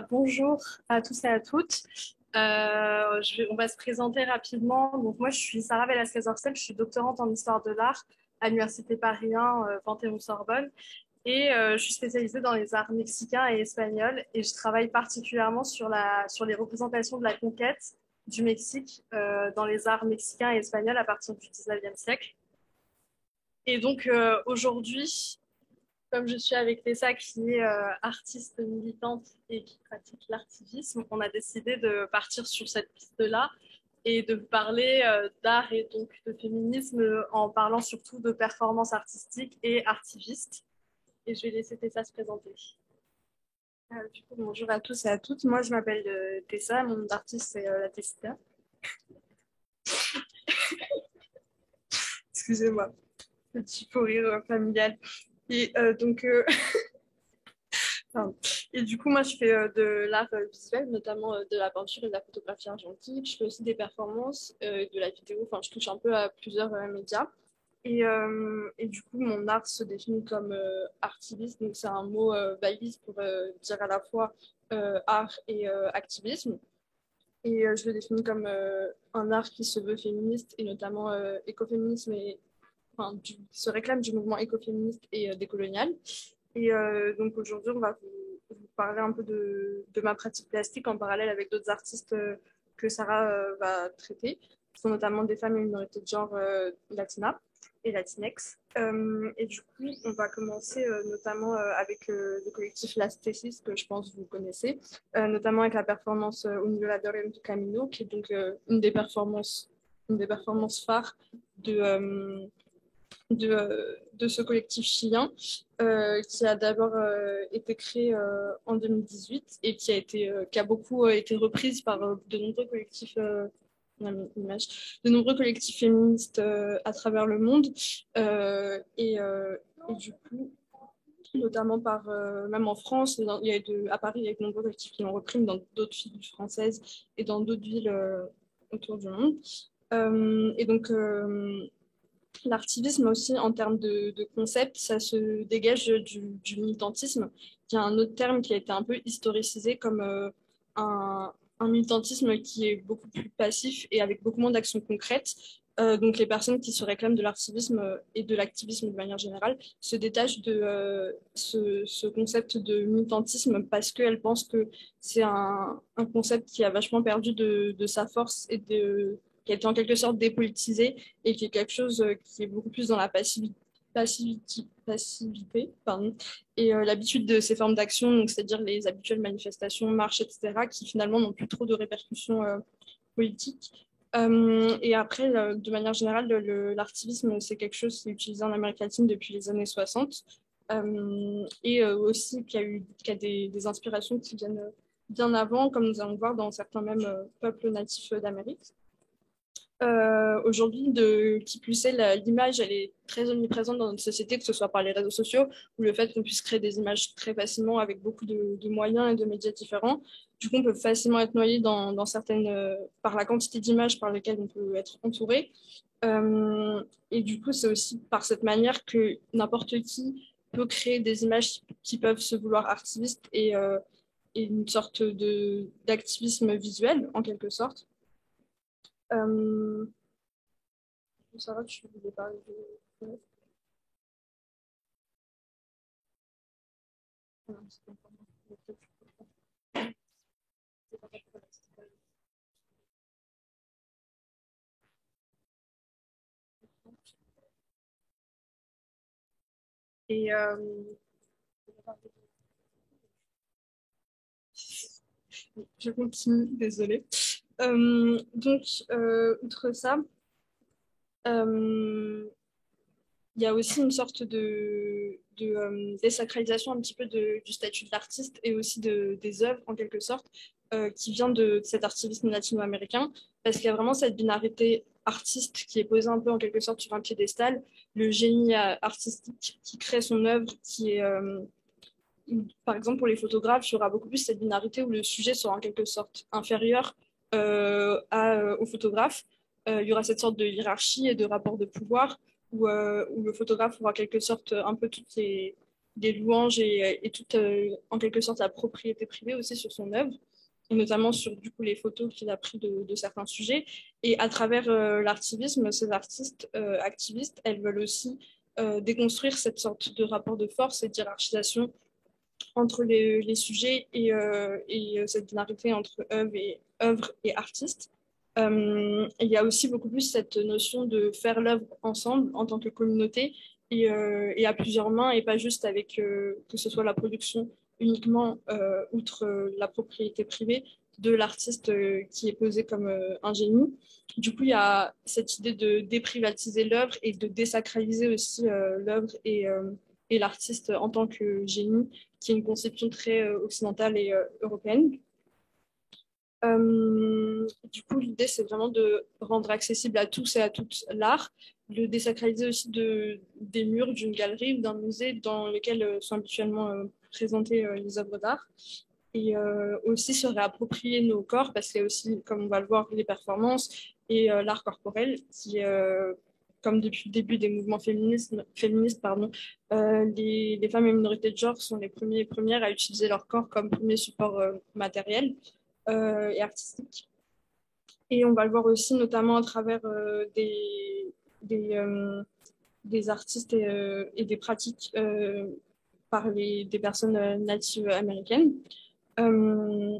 Bonjour à tous et à toutes. On va se présenter rapidement. Donc, moi, je suis Sarah Velasquez-Orcel, je suis doctorante en histoire de l'art à l'Université Paris 1, Panthéon-Sorbonne. Je suis spécialisée dans les arts mexicains et espagnols. Et je travaille particulièrement sur les représentations de la conquête du Mexique dans les arts mexicains et espagnols à partir du 19e siècle. Aujourd'hui, comme je suis avec Tessa, qui est artiste militante et qui pratique l'artivisme, on a décidé de partir sur cette piste-là et de vous parler d'art et donc de féminisme en parlant surtout de performance artistique et artiviste. Et je vais laisser Tessa se présenter. Bonjour à tous et à toutes. Moi, je m'appelle Tessa. Mon nom d'artiste, c'est la Tessita. Excusez-moi, petit fou rire familial. Et donc, pardon. Et du coup, moi, je fais de l'art visuel, notamment de la peinture et de la photographie argentique. Je fais aussi des performances, de la vidéo. Enfin, je touche un peu à plusieurs médias. Et du coup, mon art se définit comme artiviste. Donc, c'est un mot balise pour dire à la fois art et activisme. Et je le définis comme un art qui se veut féministe et notamment écoféminisme et enfin, se réclame du mouvement écoféministe et décolonial. Et donc aujourd'hui, on va vous parler un peu de ma pratique plastique en parallèle avec d'autres artistes que Sarah va traiter, qui sont notamment des femmes et minorités de genre latinas et latinex. Et du coup, on va commencer notamment avec le collectif Las Tesis, que je pense que vous connaissez, notamment avec la performance Un Violador en tu Camino, qui est donc une des performances phares de ce collectif chilien qui a d'abord été créé en 2018 et qui a beaucoup été reprise par de nombreux collectifs de nombreux collectifs féministes à travers le monde et du coup notamment par même en France à Paris il y a de nombreux collectifs qui l'ont repris mais dans d'autres villes françaises et dans d'autres villes autour du monde et donc l'artivisme aussi, en termes de concept, ça se dégage du militantisme, qui est un autre terme qui a été un peu historicisé comme un militantisme qui est beaucoup plus passif et avec beaucoup moins d'actions concrètes. Donc les personnes qui se réclament de l'artivisme et de l'activisme de manière générale se détachent de ce concept de militantisme parce qu'elles pensent que c'est un concept qui a vachement perdu de sa force et qui a été en quelque sorte dépolitisé et qui est quelque chose qui est beaucoup plus dans la passivité pardon, et l'habitude de ces formes d'action, c'est-à-dire les habituelles manifestations, marches, etc., qui finalement n'ont plus trop de répercussions politiques. Et après, de manière générale, l'artivisme, c'est quelque chose qui est utilisé en Amérique latine depuis les années 60 et aussi qui a des inspirations qui viennent bien avant, comme nous allons voir dans certains même peuples natifs d'Amérique. Aujourd'hui, qui plus est, l'image, elle est très omniprésente dans notre société, que ce soit par les réseaux sociaux ou le fait qu'on puisse créer des images très facilement avec beaucoup de moyens et de médias différents. Du coup, on peut facilement être noyé dans certaines, par la quantité d'images par lesquelles on peut être entouré. Et du coup, c'est aussi par cette manière que n'importe qui peut créer des images qui peuvent se vouloir artivistes et une sorte d'activisme visuel, en quelque sorte. Euh, Sarah, tu voulais parler de... Et je continue, désolée. Outre ça, euh, il y a aussi une sorte de désacralisation un petit peu du statut de l'artiste et aussi des œuvres, en quelque sorte, qui vient de cet artivisme latino-américain, parce qu'il y a vraiment cette binarité artiste qui est posée un peu en quelque sorte sur un piédestal, le génie artistique qui crée son œuvre, qui est par exemple, pour les photographes, il y aura beaucoup plus cette binarité où le sujet sera en quelque sorte inférieur au photographe. Il y aura cette sorte de hiérarchie et de rapport de pouvoir où le photographe aura en quelque sorte un peu des louanges et toute, en quelque sorte, la propriété privée aussi sur son œuvre, et notamment sur du coup les photos qu'il a prises de certains sujets. Et à travers l'artivisme, ces artistes activistes, elles veulent aussi déconstruire cette sorte de rapport de force et d'hierarchisation entre les sujets et cette binarité entre œuvre et artiste. Il y a aussi beaucoup plus cette notion de faire l'œuvre ensemble en tant que communauté et à plusieurs mains et pas juste avec que ce soit la production uniquement outre la propriété privée de l'artiste qui est posé comme un génie. Du coup, il y a cette idée de déprivatiser l'œuvre et de désacraliser aussi l'œuvre et l'artiste en tant que génie, qui est une conception très occidentale et européenne. Du coup, l'idée, c'est vraiment de rendre accessible à tous et à toutes l'art, le désacraliser aussi des murs d'une galerie ou d'un musée dans lequel sont habituellement présentées les œuvres d'art. Et aussi se réapproprier nos corps, parce qu'il y a aussi, comme on va le voir, les performances et l'art corporel, qui comme depuis le début des mouvements féministes, pardon, les femmes et minorités de genre sont les premières à utiliser leur corps comme premier support matériel et artistique. Et on va le voir aussi notamment à travers des, euh, des artistes et des pratiques par des personnes natives américaines. Euh,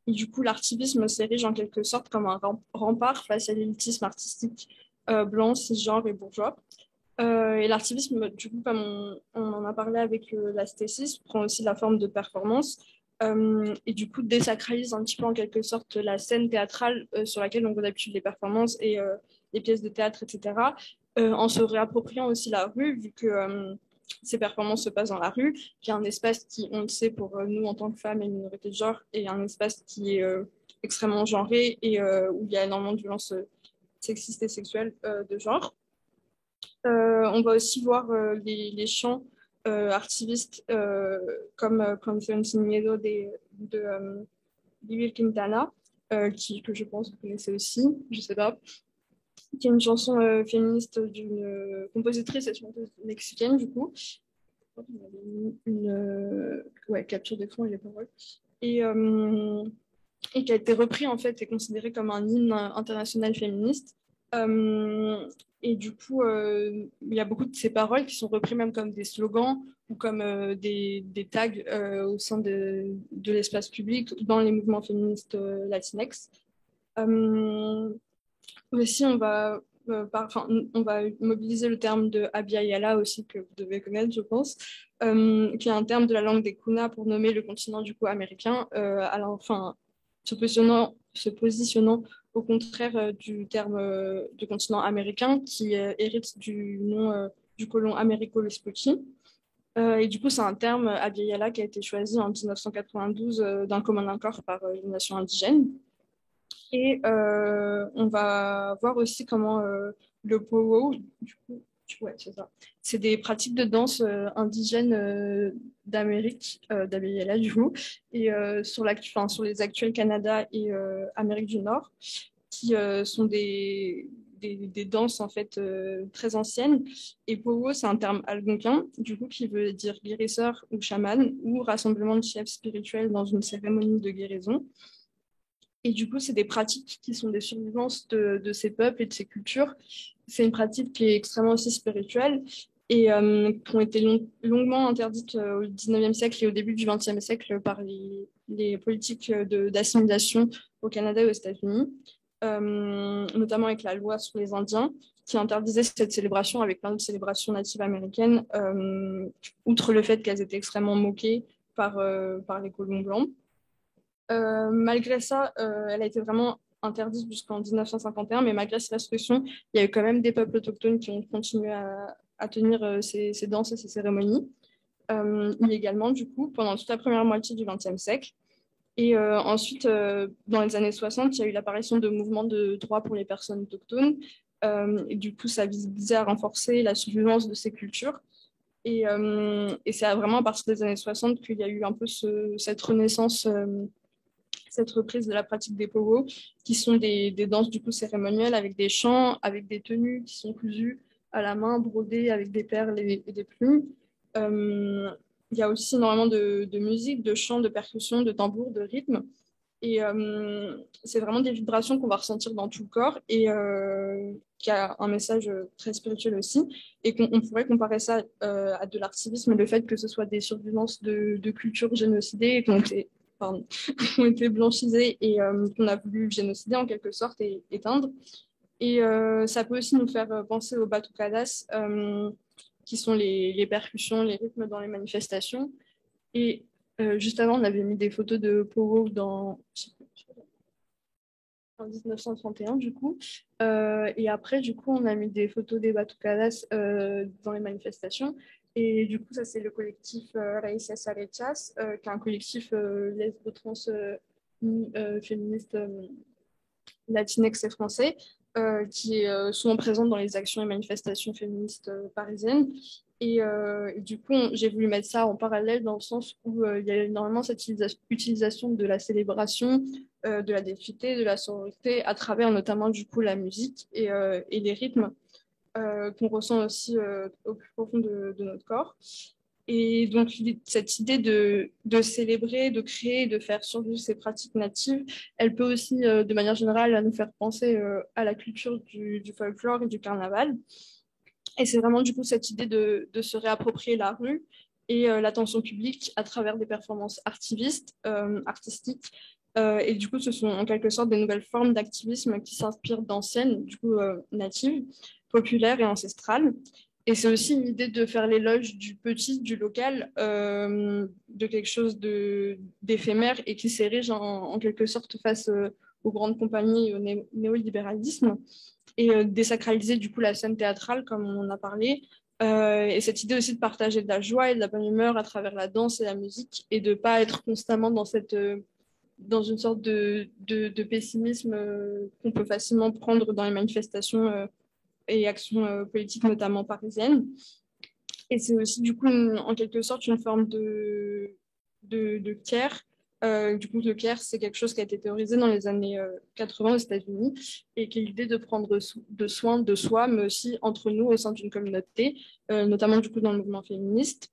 et du coup, l'artivisme s'érige en quelque sorte comme un rempart face à l'élitisme artistique blanc, cisgenre et bourgeois. Et l'artivisme, du coup, comme on en a parlé avec l'asthétisme, prend aussi la forme de performance et du coup désacralise un petit peu en quelque sorte la scène théâtrale sur laquelle on voit d'habitude les performances et les pièces de théâtre, etc. En se réappropriant aussi la rue, vu que ces performances se passent dans la rue, qui est un espace qui, on le sait pour nous en tant que femmes et minorités de genre, est un espace qui est extrêmement genré et où il y a énormément de violences sexistes et sexuelles de genre. On va aussi voir les chants artivistes comme Confidence Miedo de Will Quintana, que je pense que vous connaissez aussi, je sais pas, qui est une chanson féministe d'une compositrice et chanteuse mexicaine, du coup. On avait mis une ouais, capture d'écran et les paroles. Et, euh, et qui a été repris en fait et considéré comme un hymne international féministe. Et du coup, il y a beaucoup de ces paroles qui sont reprises même comme des slogans ou comme des tags au sein de l'espace public dans les mouvements féministes latinex. Aussi, on va mobiliser le terme de Abya Yala aussi, que vous devez connaître, je pense, qui est un terme de la langue des Kuna pour nommer le continent du coup américain, se positionnant au contraire du terme du continent américain qui hérite du nom du colon Amerigo Vespucci. Et du coup, c'est un terme Abya Yala qui a été choisi en 1992 d'un commun accord par les nations indigènes. Et on va voir aussi comment le powo, du coup, ouais, c'est ça. C'est des pratiques de danse indigènes d'Amérique, d'Abeyala, du coup, et sur les actuels Canada et Amérique du Nord, qui sont des danses en fait très anciennes. Et powo, c'est un terme algonquin, du coup, qui veut dire guérisseur ou chaman, ou rassemblement de chefs spirituels dans une cérémonie de guérison. Et du coup, c'est des pratiques qui sont des survivances de ces peuples et de ces cultures. C'est une pratique qui est extrêmement aussi spirituelle et qui ont été longuement interdites au 19e siècle et au début du 20e siècle par les politiques d'assimilation au Canada et aux États-Unis, notamment avec la loi sur les Indiens qui interdisait cette célébration avec plein de célébrations natives américaines, outre le fait qu'elles étaient extrêmement moquées par les colons blancs. Malgré ça, elle a été vraiment interdite jusqu'en 1951, mais malgré ces restrictions, il y a eu quand même des peuples autochtones qui ont continué à tenir ces danses et ces cérémonies, illégalement du coup, pendant toute la première moitié du XXe siècle. Et ensuite, dans les années 60, il y a eu l'apparition de mouvements de droits pour les personnes autochtones. Et du coup, ça visait à renforcer la survivance de ces cultures. Et c'est vraiment à partir des années 60 qu'il y a eu un peu cette renaissance cette reprise de la pratique des powwows, qui sont des danses du coup cérémonielles avec des chants, avec des tenues qui sont cousues à la main, brodées avec des perles et des plumes. Il y a aussi énormément de musique, de chants, de percussions, de tambours, de rythmes. Et c'est vraiment des vibrations qu'on va ressentir dans tout le corps et qui a un message très spirituel aussi. Et qu'on pourrait comparer ça à de l'artivisme, le fait que ce soit des survivances de cultures génocidées qui ont été, pardon, qui ont été blanchisées et qu'on a voulu génocider en quelque sorte et éteindre. Et ça peut aussi nous faire penser aux batucadas, qui sont les percussions, les rythmes dans les manifestations. Et juste avant, on avait mis des photos de Pogo en 1931, du coup. Et après, du coup, on a mis des photos des batucadas dans les manifestations. Et du coup, ça, c'est le collectif Raíces Arechas, qui est un collectif lesbo-trans féministe latinex et français, qui est souvent présente dans les actions et manifestations féministes parisiennes. Et du coup, j'ai voulu mettre ça en parallèle dans le sens où il y a énormément cette utilisation de la célébration, de la défité, de la sororité, à travers notamment du coup la musique et les rythmes qu'on ressent aussi au plus profond de notre corps. Et donc, cette idée de célébrer, de créer, de faire survivre ces pratiques natives, elle peut aussi, de manière générale, nous faire penser à la culture du folklore et du carnaval. Et c'est vraiment, du coup, cette idée de se réapproprier la rue et l'attention publique à travers des performances artistiques. Et du coup, ce sont en quelque sorte des nouvelles formes d'activisme qui s'inspirent d'anciennes, du coup, natives, populaires et ancestrales. Et c'est aussi une idée de faire l'éloge du petit, du local, de quelque chose d'éphémère et qui s'érige en quelque sorte face aux grandes compagnies et au néolibéralisme et désacraliser du coup la scène théâtrale comme on en a parlé. Et cette idée aussi de partager de la joie et de la bonne humeur à travers la danse et la musique et de ne pas être constamment dans une sorte de pessimisme qu'on peut facilement prendre dans les manifestations et actions politiques, notamment parisiennes. Et c'est aussi, du coup, en quelque sorte, une forme de care. Du coup, le care, c'est quelque chose qui a été théorisé dans les années 80 aux États-Unis et qui est l'idée de prendre de soin de soi, mais aussi entre nous au sein d'une communauté, notamment du coup dans le mouvement féministe.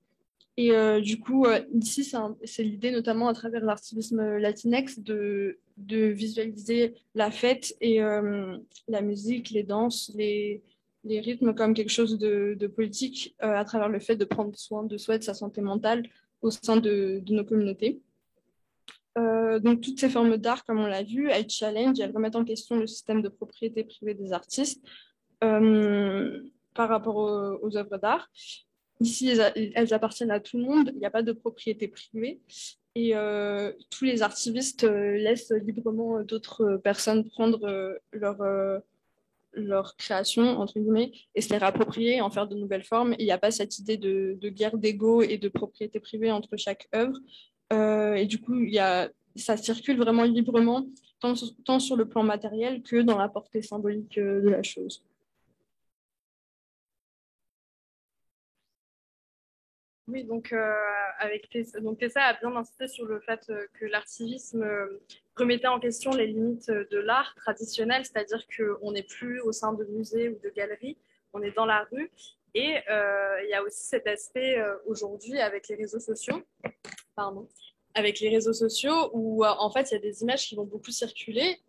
Et du coup, ici, c'est l'idée notamment à travers l'artivisme latinex de visualiser la fête et la musique, les danses, les rythmes comme quelque chose de politique à travers le fait de prendre soin de soi et de sa santé mentale au sein de nos communautés. Donc toutes ces formes d'art, comme on l'a vu, elles challenge, elles remettent en question le système de propriété privée des artistes par rapport aux œuvres d'art. Ici, elles appartiennent à tout le monde, il n'y a pas de propriété privée. Et tous les artivistes laissent librement d'autres personnes prendre leur création, entre guillemets, et se les réapproprier, en faire de nouvelles formes. Il n'y a pas cette idée de guerre d'ego et de propriété privée entre chaque œuvre. Et du coup, ça circule vraiment librement, tant sur le plan matériel que dans la portée symbolique de la chose. Oui, donc Tessa a bien insisté sur le fait que l'artivisme remettait en question les limites de l'art traditionnel, c'est-à-dire qu'on n'est plus au sein de musées ou de galeries, on est dans la rue. Et il y a aussi cet aspect aujourd'hui avec les réseaux sociaux, pardon, avec les réseaux sociaux où en fait il y a des images qui vont beaucoup circuler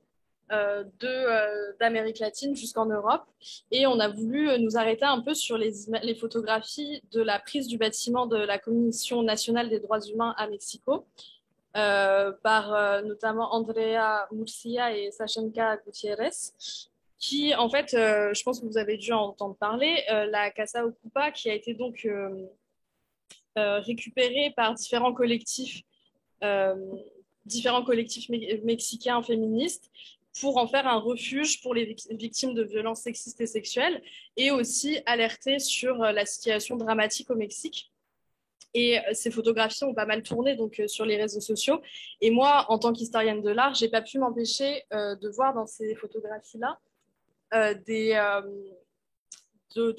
d'Amérique latine jusqu'en Europe. Et on a voulu nous arrêter un peu sur les photographies de la prise du bâtiment de la Commission nationale des droits humains à Mexico, par notamment Andrea Murcia et Sachenka Gutiérrez, qui, en fait, je pense que vous avez dû en entendre parler, la Casa Ocupa, qui a été donc récupérée par euh, différents collectifs mexicains féministes pour en faire un refuge pour les victimes de violences sexistes et sexuelles et aussi alerter sur la situation dramatique au Mexique. Et ces photographies ont pas mal tourné donc sur les réseaux sociaux. Et moi, en tant qu'historienne de l'art, j'ai pas pu m'empêcher de voir dans ces photographies-là de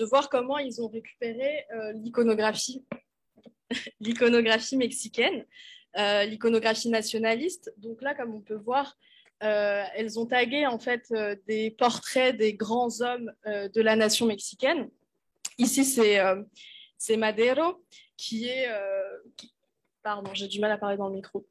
voir comment ils ont récupéré l'iconographie mexicaine, l'iconographie nationaliste. Donc là, comme on peut voir, elles ont tagué en fait des portraits des grands hommes de la nation mexicaine. Ici, c'est Madero. qui est pardon, j'ai du mal à parler dans le micro,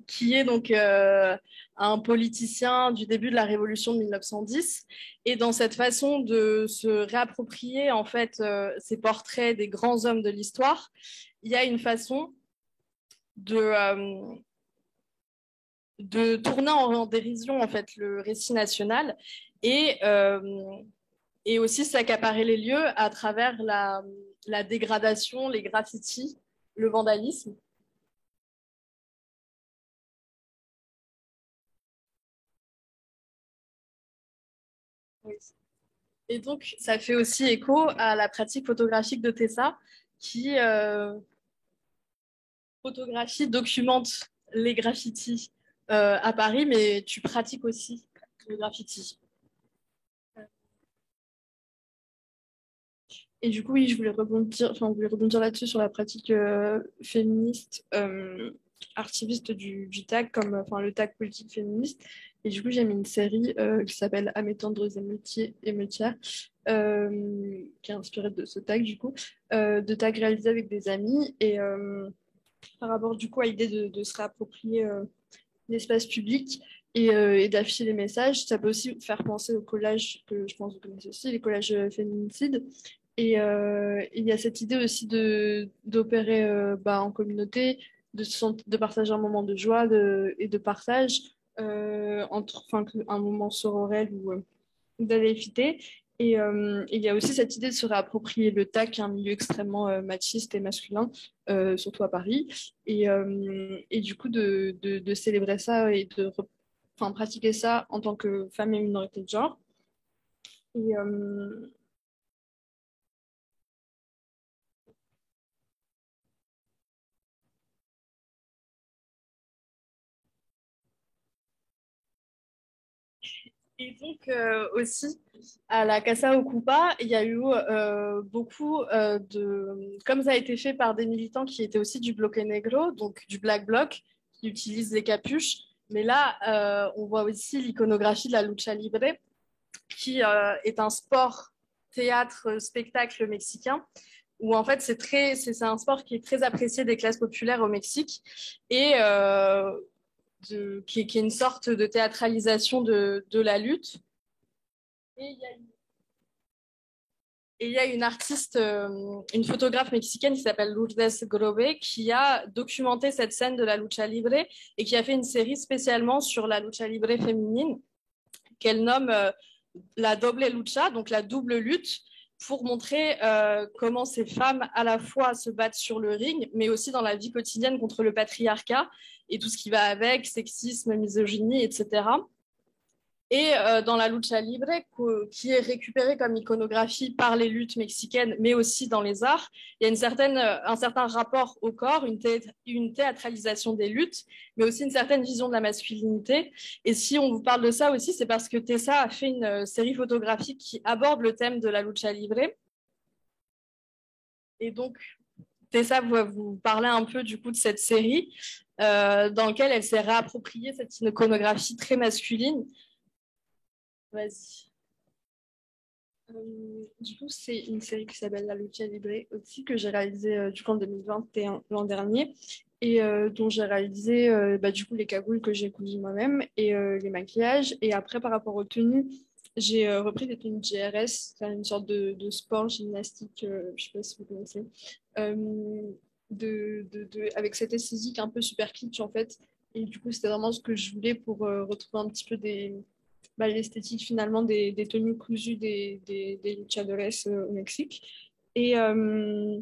qui est donc un politicien du début de la Révolution de 1910. Et dans cette façon de se réapproprier en fait ces portraits des grands hommes de l'histoire, il y a une façon de tourner en dérision en fait le récit national et, et aussi s'accaparer les lieux à travers la dégradation, les graffitis, le vandalisme. Oui. Et donc, ça fait aussi écho à la pratique photographique de Tessa, qui photographie, documente les graffitis à Paris, mais tu pratiques aussi le graffiti. Et du coup, oui, on voulait rebondir là-dessus sur la pratique féministe, archiviste du tag, comme le tag politique féministe. Et du coup, j'ai mis une série qui s'appelle À mes tendres émeutières, qui est inspirée de ce tag, du coup, de tag réalisé avec des amis. Et par rapport, du coup, à l'idée de se réapproprier l'espace public et d'afficher les messages, ça peut aussi faire penser aux collages que je pense que vous connaissez aussi, les collages féminicides. Et il y a cette idée aussi d'opérer en communauté, de partager un moment de joie et de partage, un moment sororel ou d'aller fêter. Et il y a aussi cette idée de se réapproprier le TAC, qui est un milieu extrêmement machiste et masculin, surtout à Paris. Et du coup, de célébrer ça et pratiquer ça en tant que femme et minorité de genre. Et, Et donc aussi, à la Casa Ocupa, il y a eu beaucoup comme ça a été fait par des militants qui étaient aussi du Bloque Negro, donc du Black Bloc, qui utilisent des capuches. Mais là, on voit aussi l'iconographie de la lucha libre, qui est un sport, théâtre, spectacle mexicain, où en fait c'est un sport qui est très apprécié des classes populaires au Mexique et qui est une sorte de théâtralisation de la lutte. Et il y a et il y a une artiste, une photographe mexicaine qui s'appelle Lourdes Grobe, qui a documenté cette scène de la lucha libre et qui a fait une série spécialement sur la lucha libre féminine qu'elle nomme la doble lucha, donc la double lutte, pour montrer comment ces femmes à la fois se battent sur le ring, mais aussi dans la vie quotidienne contre le patriarcat et tout ce qui va avec, sexisme, misogynie, etc. Et dans la lucha libre, qui est récupérée comme iconographie par les luttes mexicaines, mais aussi dans les arts, il y a un certain rapport au corps, une théâtralisation des luttes, mais aussi une certaine vision de la masculinité. Et si on vous parle de ça aussi, c'est parce que Tessa a fait une série photographique qui aborde le thème de la lucha libre. Et donc, Tessa va vous parler un peu du coup de cette série dans laquelle elle s'est réappropriée cette iconographie très masculine. Vas-y. Du coup, c'est une série qui s'appelle La Lucha Libre aussi, que j'ai réalisée du coup en 2021, l'an dernier, et dont j'ai réalisé du coup les cagoules que j'ai cousues moi-même et les maquillages. Et après, par rapport aux tenues, j'ai repris des tenues de GRS, c'est une sorte de sport gymnastique, je ne sais pas si vous connaissez, euh, avec cette esthétique un peu super kitsch en fait. Et du coup, c'était vraiment ce que je voulais pour retrouver un petit peu l'esthétique finalement des tenues cousues des luchadores au Mexique. Et, euh,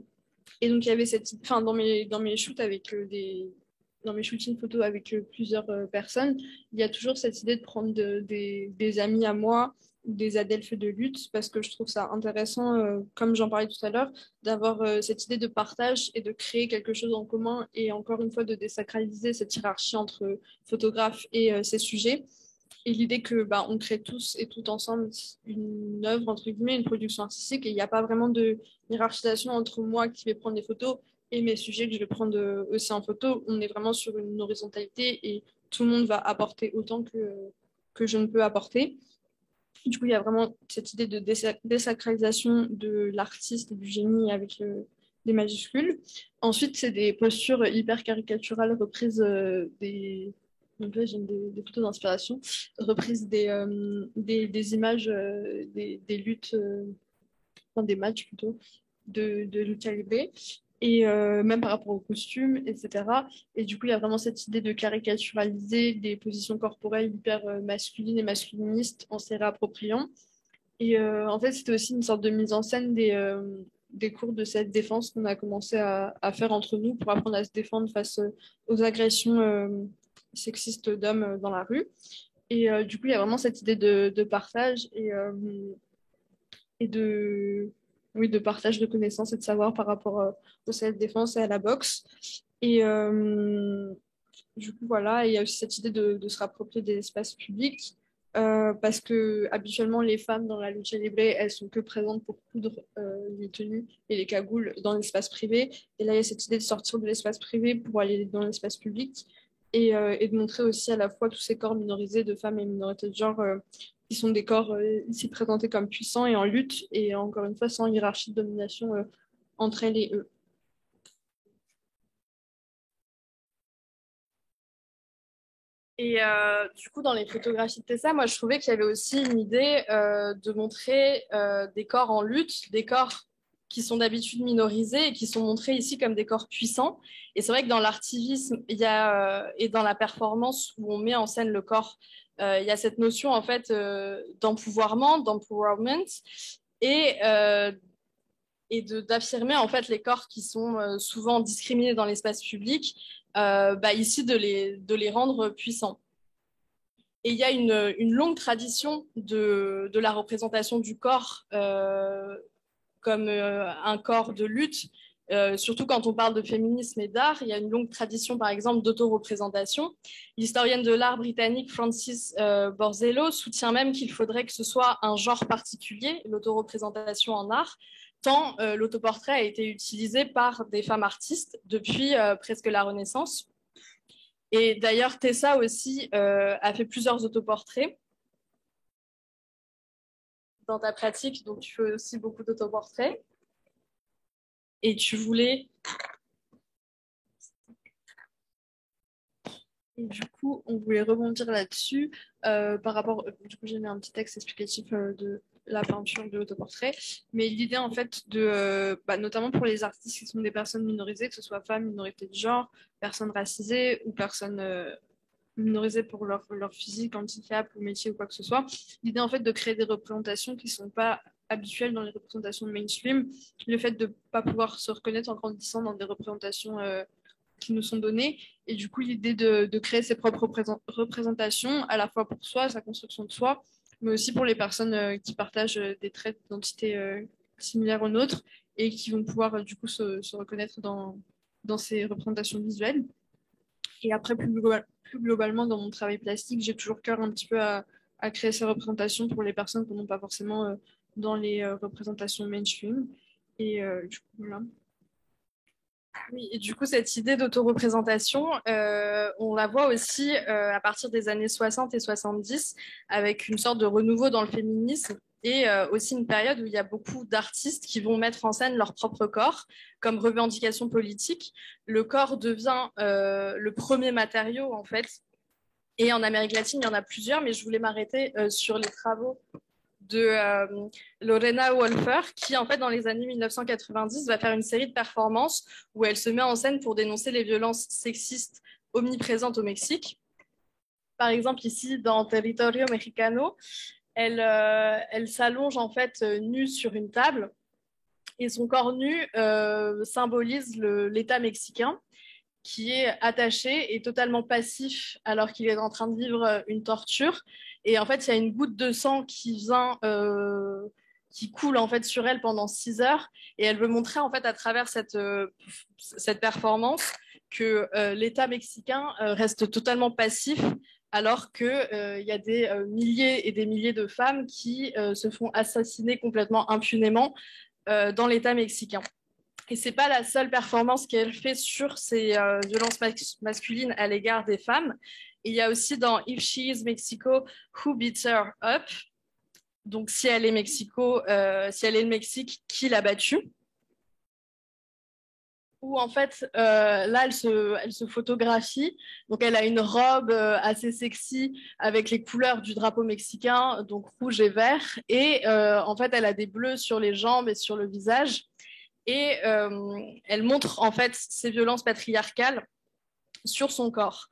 et donc, il y avait dans mes shoots avec dans mes shootings photos avec plusieurs personnes, il y a toujours cette idée de prendre des amis à moi, des adelphes de lutte, parce que je trouve ça intéressant, comme j'en parlais tout à l'heure, d'avoir cette idée de partage et de créer quelque chose en commun et encore une fois de désacraliser cette hiérarchie entre photographes et ces sujets. Et l'idée que on crée tous et toutes ensemble une œuvre, entre guillemets, une production artistique, et il n'y a pas vraiment de hiérarchisation entre moi qui vais prendre des photos et mes sujets que je vais prendre aussi en photo. On est vraiment sur une horizontalité et tout le monde va apporter autant que je ne peux apporter. Du coup, il y a vraiment cette idée de désacralisation de l'artiste et du génie avec des majuscules. Ensuite, c'est des postures hyper caricaturales reprises des... Donc là, j'ai des photos d'inspiration, reprises des images des luttes, enfin des matchs plutôt, de lucha libre, et même par rapport aux costumes, etc. Et du coup, il y a vraiment cette idée de caricaturaliser des positions corporelles hyper masculines et masculinistes en s'y réappropriant. Et en fait, c'était aussi une sorte de mise en scène des cours de cette défense qu'on a commencé à faire entre nous pour apprendre à se défendre face aux agressions sexistes d'hommes dans la rue. Et du coup, il y a vraiment cette idée de partage et oui, de partage de connaissances et de savoir par rapport au self-défense et à la boxe. Et du coup, voilà, et il y a aussi cette idée de se rapprocher des espaces publics, parce que habituellement, les femmes dans la lucha libre, elles sont que présentes pour coudre les tenues et les cagoules dans l'espace privé. Et là, il y a cette idée de sortir de l'espace privé pour aller dans l'espace public et de montrer aussi à la fois tous ces corps minorisés de femmes et minorités de genre qui sont des corps ici présentés comme puissants et en lutte, et encore une fois, sans hiérarchie de domination entre elles et eux. Et du coup, dans les photographies de Tessa, moi, je trouvais qu'il y avait aussi une idée de montrer des corps en lutte, des corps qui sont d'habitude minorisés et qui sont montrés ici comme des corps puissants. Et c'est vrai que dans l'artivisme, il y a, et dans la performance où on met en scène le corps, il y a cette notion en fait d'empouvoirment, d'empowerment, et, euh, et d'affirmer en fait les corps qui sont souvent discriminés dans l'espace public, bah, ici de les rendre puissants. Et il y a une longue tradition de la représentation du corps comme un corps de lutte, surtout quand on parle de féminisme et d'art. Il y a une longue tradition, par exemple, d'autoreprésentation. L'historienne de l'art britannique Frances Borzello soutient même qu'il faudrait que ce soit un genre particulier, l'autoreprésentation en art, tant l'autoportrait a été utilisé par des femmes artistes depuis presque la Renaissance. Et d'ailleurs, Tessa aussi a fait plusieurs autoportraits dans ta pratique, donc tu fais aussi beaucoup d'autoportraits. Et tu voulais. Et du coup, on voulait rebondir là-dessus par rapport. Du coup, j'ai mis un petit texte explicatif de la peinture de l'autoportrait. Mais l'idée, en fait, notamment pour les artistes qui sont des personnes minorisées, que ce soit femmes, minorités de genre, personnes racisées ou personnes minorisées pour leur physique, handicap ou métier ou quoi que ce soit. L'idée, en fait, de créer des représentations qui ne sont pas habituelles dans les représentations mainstream. Le fait de ne pas pouvoir se reconnaître en grandissant dans des représentations qui nous sont données. Et du coup, l'idée de créer ses propres représentations, à la fois pour soi, sa construction de soi, mais aussi pour les personnes qui partagent des traits d'identité similaires aux nôtres et qui vont pouvoir du coup se reconnaître dans ces représentations visuelles. Et après, plus globalement, dans mon travail plastique, j'ai toujours cœur un petit peu à créer ces représentations pour les personnes qui n'ont pas forcément dans les représentations mainstream. Et du coup, voilà. Oui, et du coup, cette idée d'autoreprésentation, on la voit aussi à partir des années 60 et 70, avec une sorte de renouveau dans le féminisme et aussi une période où il y a beaucoup d'artistes qui vont mettre en scène leur propre corps comme revendication politique. Le corps devient le premier matériau, en fait. Et en Amérique latine, il y en a plusieurs, mais je voulais m'arrêter sur les travaux de Lorena Wolfer, qui en fait dans les années 1990 va faire une série de performances où elle se met en scène pour dénoncer les violences sexistes omniprésentes au Mexique. Par exemple, ici dans Territorio Mexicano, elle s'allonge en fait nue sur une table et son corps nu symbolise l'État mexicain qui est attaché et totalement passif alors qu'il est en train de vivre une torture. Et en fait, il y a une goutte de sang qui vient, qui coule en fait sur elle pendant 6 heures. Et elle veut montrer en fait à travers cette performance que l'État mexicain reste totalement passif alors qu'il y a des milliers et des milliers de femmes qui se font assassiner complètement impunément dans l'État mexicain. Et c'est pas la seule performance qu'elle fait sur ces violences masculines à l'égard des femmes. Il y a aussi dans If She Is Mexico, Who Beats Her Up? Donc si elle est Mexico, si elle est le Mexique, qui l'a battue? où en fait, là, elle se photographie. Donc, elle a une robe assez sexy avec les couleurs du drapeau mexicain, donc rouge et vert. Et en fait, elle a des bleus sur les jambes et sur le visage. Et elle montre en fait ces violences patriarcales sur son corps.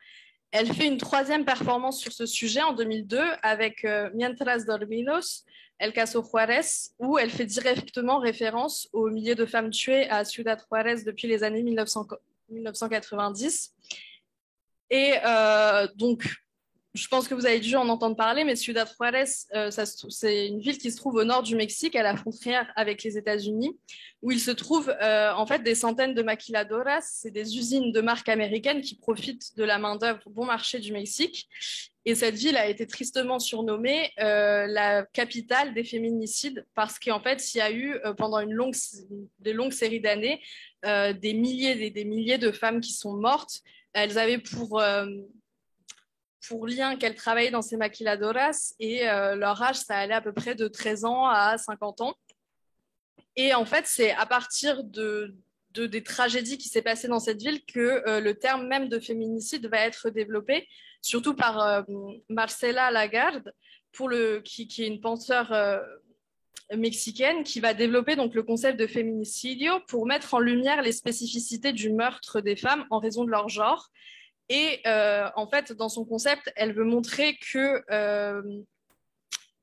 Elle fait une troisième performance sur ce sujet en 2002 avec Mientras Dormidos, El Caso Juárez, où elle fait directement référence aux milliers de femmes tuées à Ciudad Juárez depuis les années 1990. Et donc, je pense que vous avez dû en entendre parler, mais Ciudad Juárez, c'est une ville qui se trouve au nord du Mexique, à la frontière avec les États-Unis, où il se trouve en fait des centaines de maquiladoras, c'est des usines de marques américaines qui profitent de la main-d'œuvre bon marché du Mexique. Et cette ville a été tristement surnommée la capitale des féminicides, parce qu'en fait, il y a eu pendant des longues séries d'années des milliers et des milliers de femmes qui sont mortes. Elles avaient pour lien qu'elles travaillaient dans ces maquiladoras et leur âge, ça allait à peu près de 13 ans à 50 ans. Et en fait, c'est à partir des tragédies qui s'est passées dans cette ville que le terme même de féminicide va être développé, surtout par Marcela Lagarde, qui est une penseure mexicaine, qui va développer donc le concept de féminicidio pour mettre en lumière les spécificités du meurtre des femmes en raison de leur genre. Et en fait, dans son concept, elle veut montrer que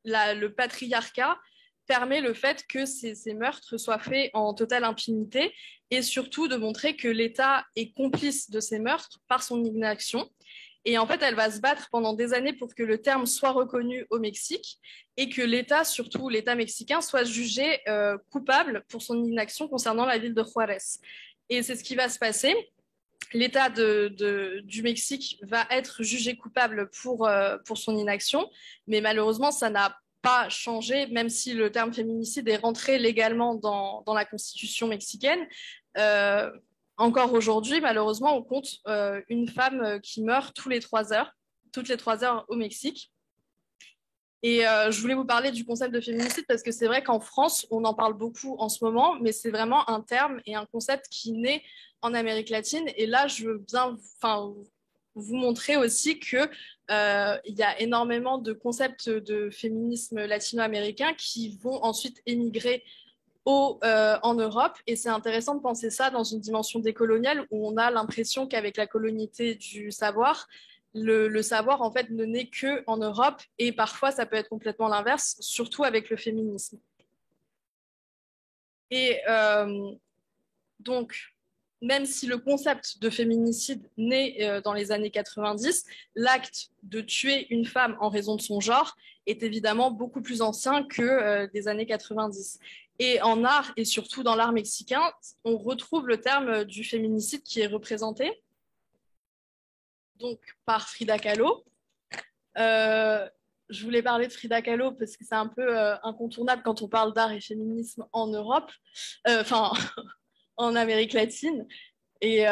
le patriarcat permet le fait que ces meurtres soient faits en totale impunité et surtout de montrer que l'État est complice de ces meurtres par son inaction. Et en fait, elle va se battre pendant des années pour que le terme soit reconnu au Mexique et que l'État, surtout l'État mexicain, soit jugé coupable pour son inaction concernant la ville de Juárez. Et c'est ce qui va se passer. L'État du Mexique va être jugé coupable pour son inaction, mais malheureusement, ça n'a pas changé, même si le terme féminicide est rentré légalement dans la Constitution mexicaine. Encore aujourd'hui, malheureusement, on compte une femme qui meurt toutes les 3 heures au Mexique. Et je voulais vous parler du concept de féminicide parce que c'est vrai qu'en France, on en parle beaucoup en ce moment, mais c'est vraiment un terme et un concept qui naît en Amérique latine. Et là, je veux bien vous montrer aussi qu'il y a énormément de concepts de féminisme latino-américain qui vont ensuite émigrer en Europe. Et c'est intéressant de penser ça dans une dimension décoloniale où on a l'impression qu'avec la colonialité du savoir, le savoir, en fait, ne naît qu'en Europe. Et parfois, ça peut être complètement l'inverse, surtout avec le féminisme. Et donc, même si le concept de féminicide naît dans les années 90, l'acte de tuer une femme en raison de son genre est évidemment beaucoup plus ancien que des années 90. Et en art, et surtout dans l'art mexicain, on retrouve le terme du féminicide qui est représenté donc par Frida Kahlo. Je voulais parler de Frida Kahlo parce que c'est un peu incontournable quand on parle d'art et féminisme en Europe, en Amérique latine. Et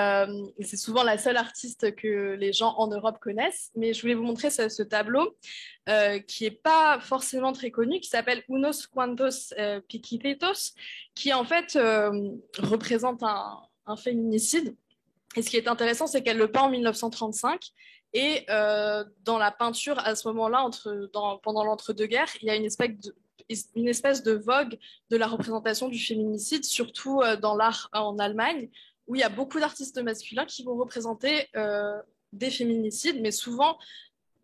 c'est souvent la seule artiste que les gens en Europe connaissent. Mais je voulais vous montrer ce tableau qui n'est pas forcément très connu, qui s'appelle Unos Cuantos Piquititos, qui en fait représente un féminicide. Et ce qui est intéressant, c'est qu'elle le peint en 1935. Et dans la peinture, à ce moment-là, pendant l'entre-deux-guerres, il y a une espèce de vogue de la représentation du féminicide, surtout dans l'art en Allemagne, où il y a beaucoup d'artistes masculins qui vont représenter des féminicides, mais souvent,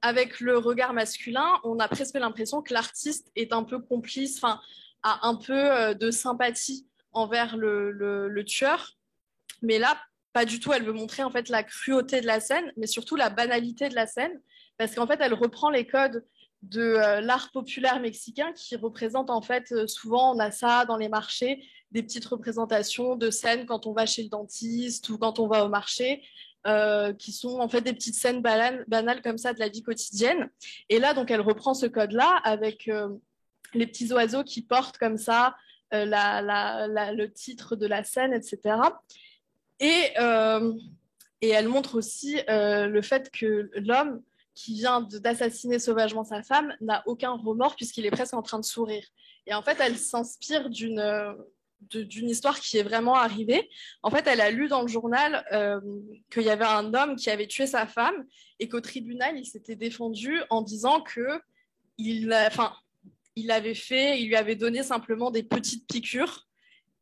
avec le regard masculin, on a presque l'impression que l'artiste est un peu complice, enfin, a un peu de sympathie envers le tueur. Mais là, pas du tout. Elle veut montrer en fait la cruauté de la scène, mais surtout la banalité de la scène, parce qu'en fait, elle reprend les codes de l'art populaire mexicain qui représente en fait souvent, on a ça dans les marchés, des petites représentations de scènes quand on va chez le dentiste ou quand on va au marché, qui sont en fait des petites scènes banales comme ça de la vie quotidienne. Et là, donc, elle reprend ce code-là avec les petits oiseaux qui portent comme ça le titre de la scène, etc. Et elle montre aussi le fait que l'homme qui vient d'assassiner sauvagement sa femme n'a aucun remords puisqu'il est presque en train de sourire. Et en fait, elle s'inspire d'une histoire qui est vraiment arrivée. En fait, elle a lu dans le journal qu'il y avait un homme qui avait tué sa femme et qu'au tribunal, il s'était défendu en disant que il lui avait donné simplement des petites piqûres.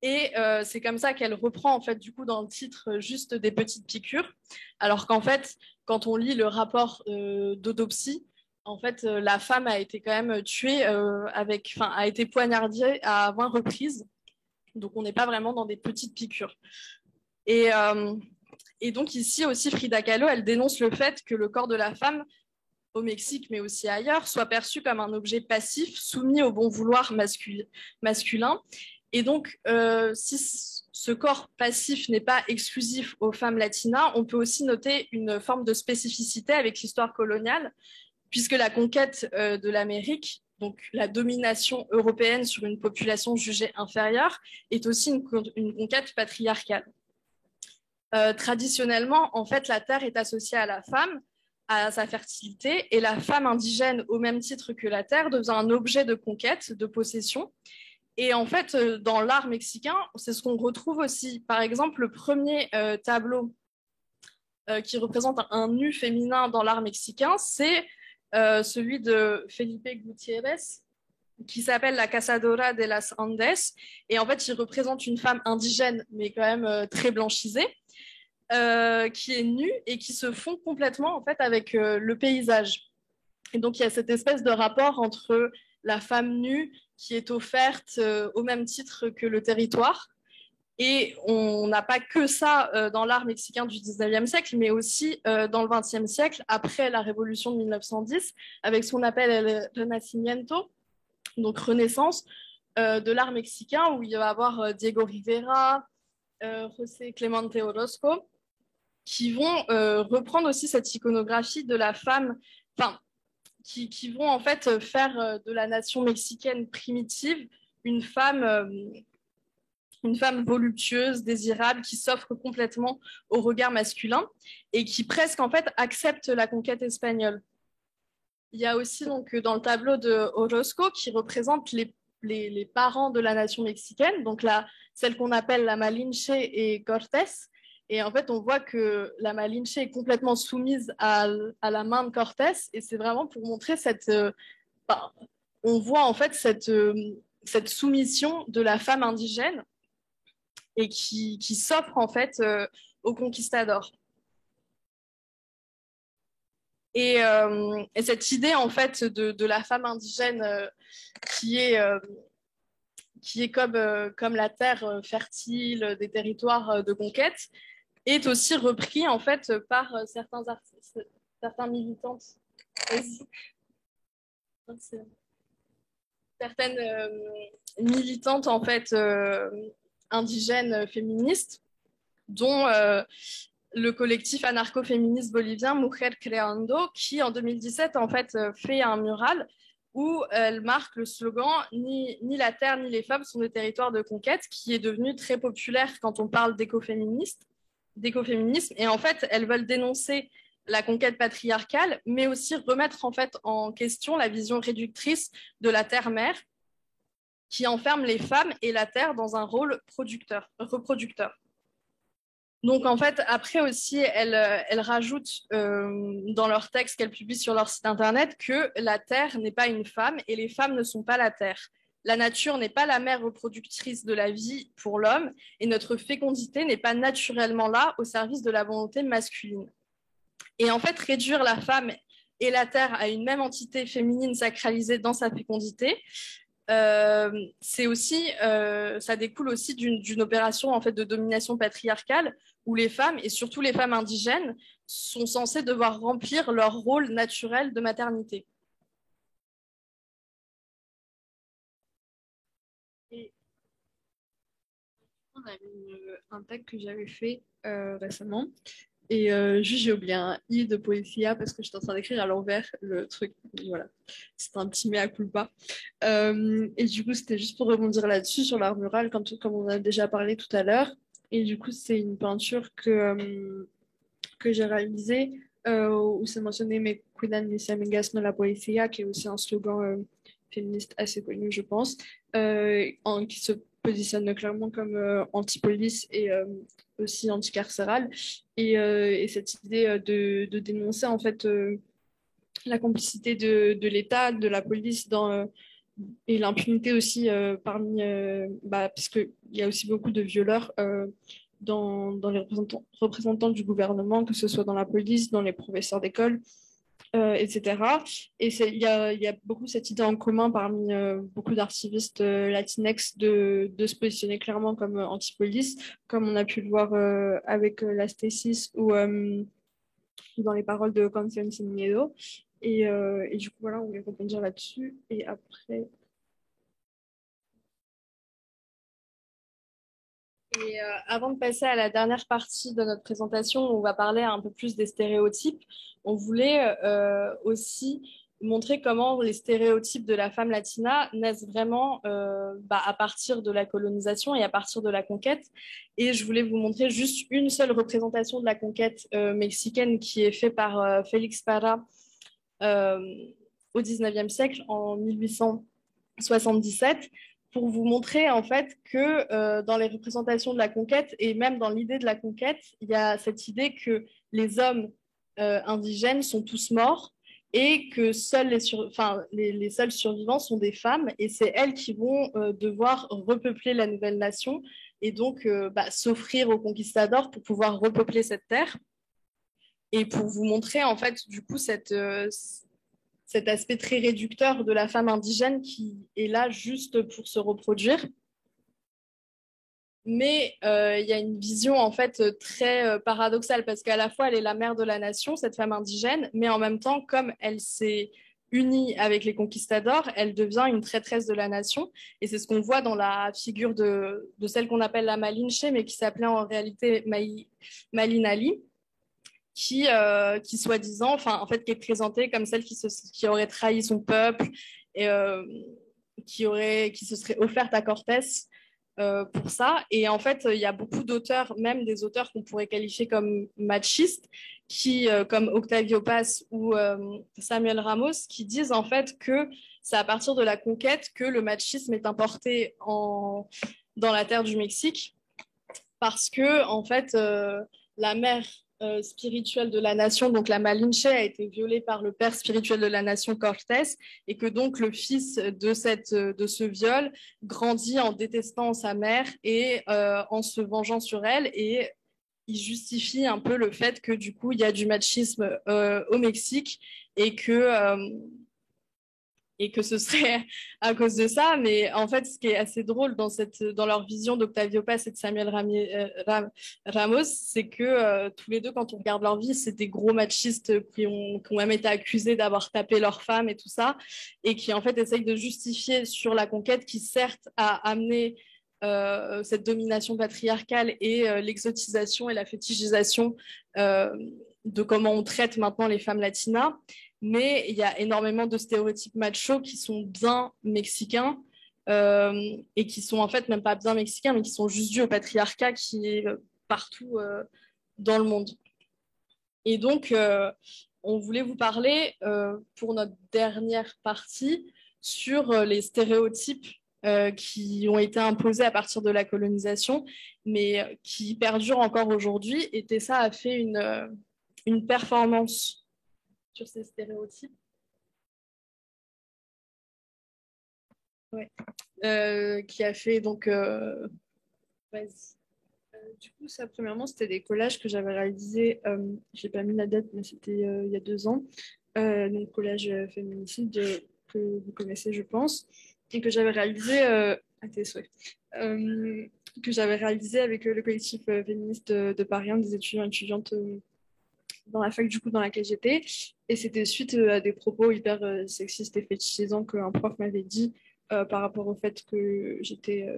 Et c'est comme ça qu'elle reprend, en fait, du coup, dans le titre, juste des petites piqûres. Alors qu'en fait, quand on lit le rapport d'autopsie, en fait, la femme a été quand même tuée a été poignardée à 20 reprises. Donc, on n'est pas vraiment dans des petites piqûres. Et, euh, et donc, ici aussi, Frida Kahlo, elle dénonce le fait que le corps de la femme, au Mexique, mais aussi ailleurs, soit perçu comme un objet passif, soumis au bon vouloir masculin. Et donc, si ce corps passif n'est pas exclusif aux femmes latinas, on peut aussi noter une forme de spécificité avec l'histoire coloniale, puisque la conquête de l'Amérique, donc la domination européenne sur une population jugée inférieure, est aussi une conquête patriarcale. Traditionnellement, en fait, la terre est associée à la femme, à sa fertilité, et la femme indigène, au même titre que la terre, devient un objet de conquête, de possession. Et en fait, dans l'art mexicain, c'est ce qu'on retrouve aussi. Par exemple, le premier tableau qui représente un nu féminin dans l'art mexicain, c'est celui de Felipe Gutiérrez, qui s'appelle La Cazadora de las Andes. Et en fait, il représente une femme indigène, mais quand même très blanchissée, qui est nue et qui se fond complètement en fait avec le paysage. Et donc, il y a cette espèce de rapport entre la femme nue qui est offerte au même titre que le territoire. Et on n'a pas que ça dans l'art mexicain du 19e siècle, mais aussi dans le 20e siècle, après la Révolution de 1910, avec ce qu'on appelle le Renacimiento, donc Renaissance, de l'art mexicain, où il va y avoir Diego Rivera, José Clemente Orozco, qui vont reprendre aussi cette iconographie de la femme, enfin, qui vont en fait faire de la nation mexicaine primitive une femme voluptueuse, désirable, qui s'offre complètement au regard masculin et qui presque en fait accepte la conquête espagnole. Il y a aussi donc dans le tableau de Orozco qui représente les parents de la nation mexicaine, donc celle qu'on appelle la Malinche et Cortés. Et en fait, on voit que la Malinche est complètement soumise à la main de Cortés, et c'est vraiment pour montrer on voit en fait cette soumission de la femme indigène et qui s'offre en fait aux conquistadors. Et cette idée en fait de la femme indigène qui est comme la terre fertile des territoires de conquête est aussi repris en fait par certains artistes, certains militantes, certaines militantes en fait indigènes féministes, dont le collectif anarcho-féministe bolivien Mujer Creando, qui en 2017 en fait fait un mural où elle marque le slogan ni la terre ni les femmes sont des territoires de conquête, qui est devenu très populaire quand on parle d'écoféminisme. Et en fait, elles veulent dénoncer la conquête patriarcale, mais aussi remettre en fait en question la vision réductrice de la terre-mère, qui enferme les femmes et la terre dans un rôle reproducteur. Donc en fait, après aussi, elles rajoutent dans leur texte qu'elles publient sur leur site internet que la terre n'est pas une femme et les femmes ne sont pas la terre. La nature n'est pas la mère reproductrice de la vie pour l'homme et notre fécondité n'est pas naturellement là au service de la volonté masculine. Et en fait, réduire la femme et la terre à une même entité féminine sacralisée dans sa fécondité, c'est aussi, ça découle aussi d'une opération en fait de domination patriarcale où les femmes et surtout les femmes indigènes sont censées devoir remplir leur rôle naturel de maternité. Et on a un tag que j'avais fait récemment. Et juste, j'ai oublié un i de poésia parce que j'étais en train d'écrire à l'envers le truc. Voilà, c'était un petit mea culpa. Et du coup, c'était juste pour rebondir là-dessus, sur l'art mural, comme on a déjà parlé tout à l'heure. Et du coup, c'est une peinture que j'ai réalisée où c'est mentionné Me cuidan mis amigas no la poesía, qui est aussi un slogan féministe assez connu, je pense, qui se positionne clairement comme anti-police et aussi anti-carcérale. Et cette idée de dénoncer en fait la complicité de l'État, de la police et l'impunité aussi puisqu'il y a aussi beaucoup de violeurs dans les représentants du gouvernement, que ce soit dans la police, dans les professeurs d'école, etc. Et il y a beaucoup cette idée en commun parmi beaucoup d'archivistes latinx de se positionner clairement comme anti-police, comme on a pu le voir avec la Stasis ou dans les paroles de Constantine Miedo. Et du coup, voilà, on voulait rebondir là-dessus. Et après. Et avant de passer à la dernière partie de notre présentation, où on va parler un peu plus des stéréotypes. On voulait aussi montrer comment les stéréotypes de la femme latina naissent vraiment à partir de la colonisation et à partir de la conquête. Et je voulais vous montrer juste une seule représentation de la conquête mexicaine qui est faite par Félix Parra euh, au XIXe siècle, en 1877, pour vous montrer en fait que dans les représentations de la conquête et même dans l'idée de la conquête, il y a cette idée que les hommes indigènes sont tous morts et que seuls les seuls survivants sont des femmes et c'est elles qui vont devoir repeupler la nouvelle nation et donc s'offrir aux conquistadors pour pouvoir repeupler cette terre. Et pour vous montrer en fait du coup cet aspect très réducteur de la femme indigène qui est là juste pour se reproduire. Mais il y a une vision en fait très paradoxale parce qu'à la fois elle est la mère de la nation, cette femme indigène, mais en même temps, comme elle s'est unie avec les conquistadors, elle devient une traîtresse de la nation. Et c'est ce qu'on voit dans la figure de celle qu'on appelle la Malinche, mais qui s'appelait en réalité Malinali, qui soi-disant, enfin, en fait, qui est présentée comme celle qui aurait trahi son peuple et qui se serait offerte à Cortés pour ça. Et en fait, il y a beaucoup d'auteurs, même des auteurs qu'on pourrait qualifier comme machistes, comme Octavio Paz ou Samuel Ramos, qui disent en fait que c'est à partir de la conquête que le machisme est importé dans la terre du Mexique, parce que en fait, la mère spirituelle de la nation, donc la Malinche, a été violée par le père spirituel de la nation, Cortés, et que donc le fils de ce viol grandit en détestant sa mère et en se vengeant sur elle, et il justifie un peu le fait que du coup il y a du machisme au Mexique et que ce serait à cause de ça. Mais en fait, ce qui est assez drôle dans leur vision d'Octavio Paz et de Samuel Ramos, c'est que tous les deux, quand on regarde leur vie, c'est des gros machistes qui ont même été accusés d'avoir tapé leur femme et tout ça, et qui en fait essayent de justifier sur la conquête qui certes a amené cette domination patriarcale et l'exotisation et la fétichisation de comment on traite maintenant les femmes latinas, mais il y a énormément de stéréotypes machos qui sont bien mexicains et qui sont en fait même pas bien mexicains, mais qui sont juste dus au patriarcat qui est partout dans le monde. Et donc, on voulait vous parler pour notre dernière partie sur les stéréotypes qui ont été imposés à partir de la colonisation, mais qui perdurent encore aujourd'hui. Et Tessa a fait une performance sur ces stéréotypes. Ouais. Qui a fait donc. Vas-y. Du coup, ça, premièrement, c'était des collages que j'avais réalisés. Je n'ai pas mis la date, mais c'était il y a 2 ans. Donc, collage féminicide que vous connaissez, je pense, et que j'avais réalisé à tes souhaits. Que j'avais réalisé avec le collectif féministe de Paris, des étudiants et étudiantes dans la fac du coup dans laquelle j'étais, et c'était suite à des propos hyper sexistes et fétichisants qu'un prof m'avait dit par rapport au fait que j'étais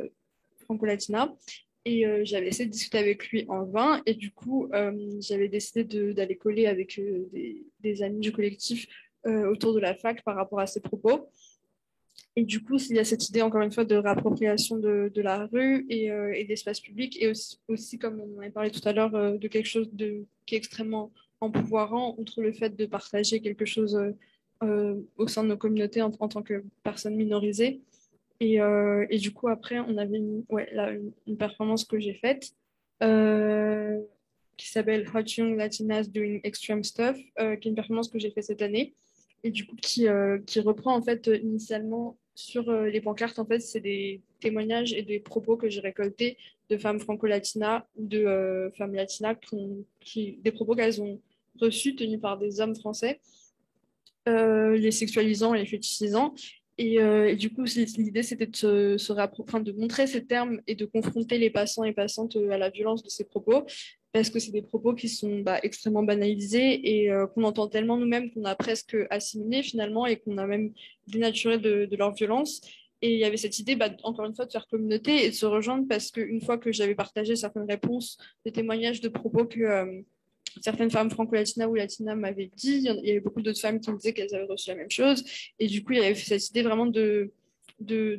franco-latina, et j'avais essayé de discuter avec lui en vain, et du coup j'avais décidé d'aller coller avec des amis du collectif autour de la fac par rapport à ces propos. Et du coup, il y a cette idée, encore une fois, de réappropriation de la rue et de l'espace public, et aussi, comme on en avait parlé tout à l'heure, de quelque chose qui est extrêmement empouvoirant, outre le fait de partager quelque chose au sein de nos communautés en tant que personnes minorisées. Et du coup, après, on avait une performance que j'ai faite euh, qui s'appelle Hot Young Latinas Doing Extreme Stuff, qui est une performance que j'ai faite cette année. Et du coup, qui reprend en fait initialement sur les pancartes, en fait, c'est des témoignages et des propos que j'ai récoltés de femmes franco-latinas ou de femmes latinas des propos qu'elles ont reçus tenus par des hommes français les sexualisant et les fétichisant. Et du coup, l'idée, c'était de montrer ces termes et de confronter les passants et passantes à la violence de ces propos, parce que c'est des propos qui sont extrêmement banalisés et qu'on entend tellement nous-mêmes qu'on a presque assimilé finalement et qu'on a même dénaturé de leur violence. Et il y avait cette idée, encore une fois, de faire communauté et de se rejoindre parce qu'une fois que j'avais partagé certaines réponses, des témoignages de propos que certaines femmes franco-latinas ou latinas m'avaient dit. Il y avait beaucoup d'autres femmes qui me disaient qu'elles avaient reçu la même chose. Et du coup, il y avait cette idée vraiment de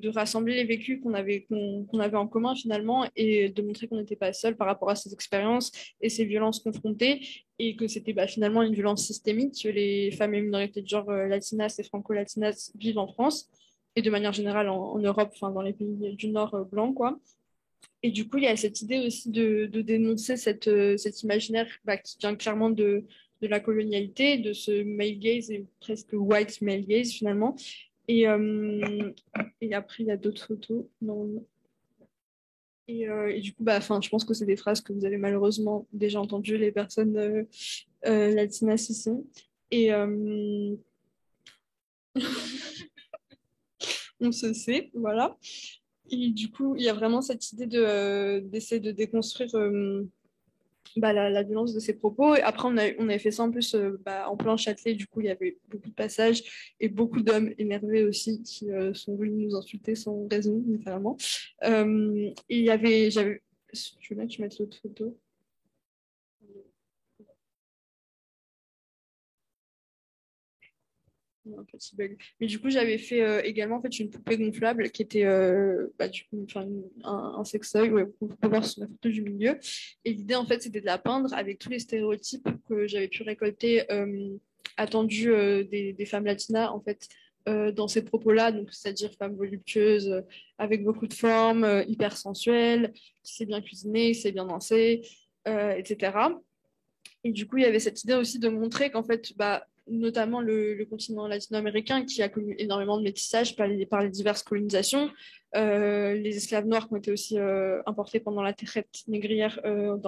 rassembler les vécus qu'on avait en commun finalement et de montrer qu'on n'était pas seul par rapport à ces expériences et ces violences confrontées et que c'était finalement une violence systémique que les femmes et minorités de genre latinas et franco-latinas vivent en France et de manière générale en Europe, enfin dans les pays du Nord blanc, quoi. Et du coup, il y a cette idée aussi de dénoncer cet imaginaire qui vient clairement de la colonialité, de ce male gaze et presque white male gaze finalement. Et, euh, et après, il y a d'autres photos. Non. Et du coup, je pense que c'est des phrases que vous avez malheureusement déjà entendues, les personnes latinas ici. Et on se sait, voilà. Et du coup, il y a vraiment cette idée d'essayer de déconstruire la violence de ses propos. Et après, on avait fait ça en plus en plein Châtelet. Du coup, il y avait beaucoup de passages et beaucoup d'hommes énervés aussi qui sont venus nous insulter sans raison, littéralement. Et il y avait, je veux bien que tu mettes l'autre photo. Un petit bug. Mais du coup, j'avais fait également en fait, une poupée gonflable qui était du coup, un sextoy, ouais, on peut voir sur la photo du milieu. Et l'idée, en fait, c'était de la peindre avec tous les stéréotypes que j'avais pu récolter attendus des femmes latinas, en fait, dans ces propos-là, donc c'est-à-dire femmes voluptueuses, avec beaucoup de formes, hyper sensuelles, qui sait bien cuisiner, qui sait bien danser, etc. Et du coup, il y avait cette idée aussi de montrer qu'en fait, notamment le continent latino-américain qui a connu énormément de métissage par les diverses colonisations, les esclaves noirs qui ont été aussi importés pendant la traite négrière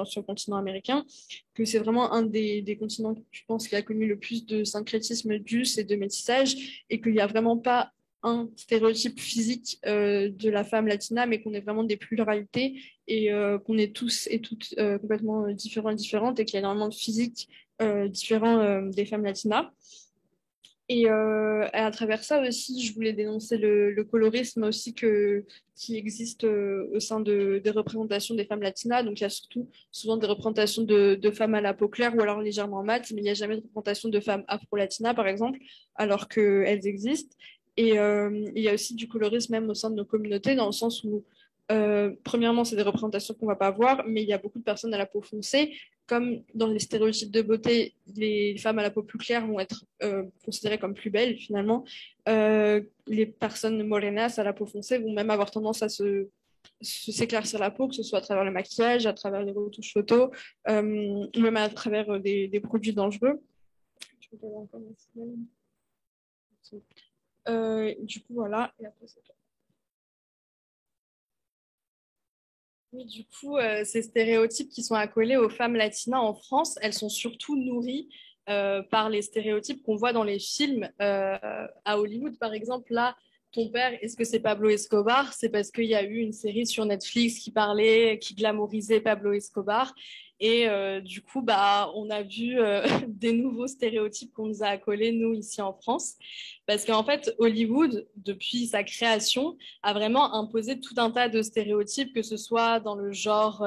sur le continent américain, que c'est vraiment un des continents, je pense, qui a connu le plus de syncrétisme d'us et de métissage, et qu'il n'y a vraiment pas un stéréotype physique de la femme latina, mais qu'on est vraiment des pluralités et qu'on est tous et toutes complètement différents et différentes et qu'il y a énormément de physiques différents des femmes latinas. Et à travers ça aussi, je voulais dénoncer le colorisme aussi qui existe au sein des représentations des femmes latinas. Donc il y a surtout souvent des représentations de femmes à la peau claire ou alors légèrement mate, mais il n'y a jamais de représentation de femmes afro-latinas, par exemple, alors qu'elles existent. Et il y a aussi du colorisme même au sein de nos communautés, dans le sens où premièrement, c'est des représentations qu'on ne va pas voir, mais il y a beaucoup de personnes à la peau foncée. Comme dans les stéréotypes de beauté, les femmes à la peau plus claire vont être considérées comme plus belles, finalement. Les personnes morenas à la peau foncée vont même avoir tendance à s'éclaircir la peau, que ce soit à travers le maquillage, à travers les retouches photos, ou même à travers des produits dangereux. Je peux pas encore du coup, voilà. Et après, oui, du coup, ces stéréotypes qui sont accolés aux femmes latinas en France, elles sont surtout nourries par les stéréotypes qu'on voit dans les films à Hollywood. Par exemple, là, ton père, est-ce que c'est Pablo Escobar? C'est parce qu'il y a eu une série sur Netflix qui parlait, qui glamourisait Pablo Escobar. Et du coup, on a vu des nouveaux stéréotypes qu'on nous a accolés, nous, ici en France. Parce qu'en fait, Hollywood, depuis sa création, a vraiment imposé tout un tas de stéréotypes, que ce soit dans le genre,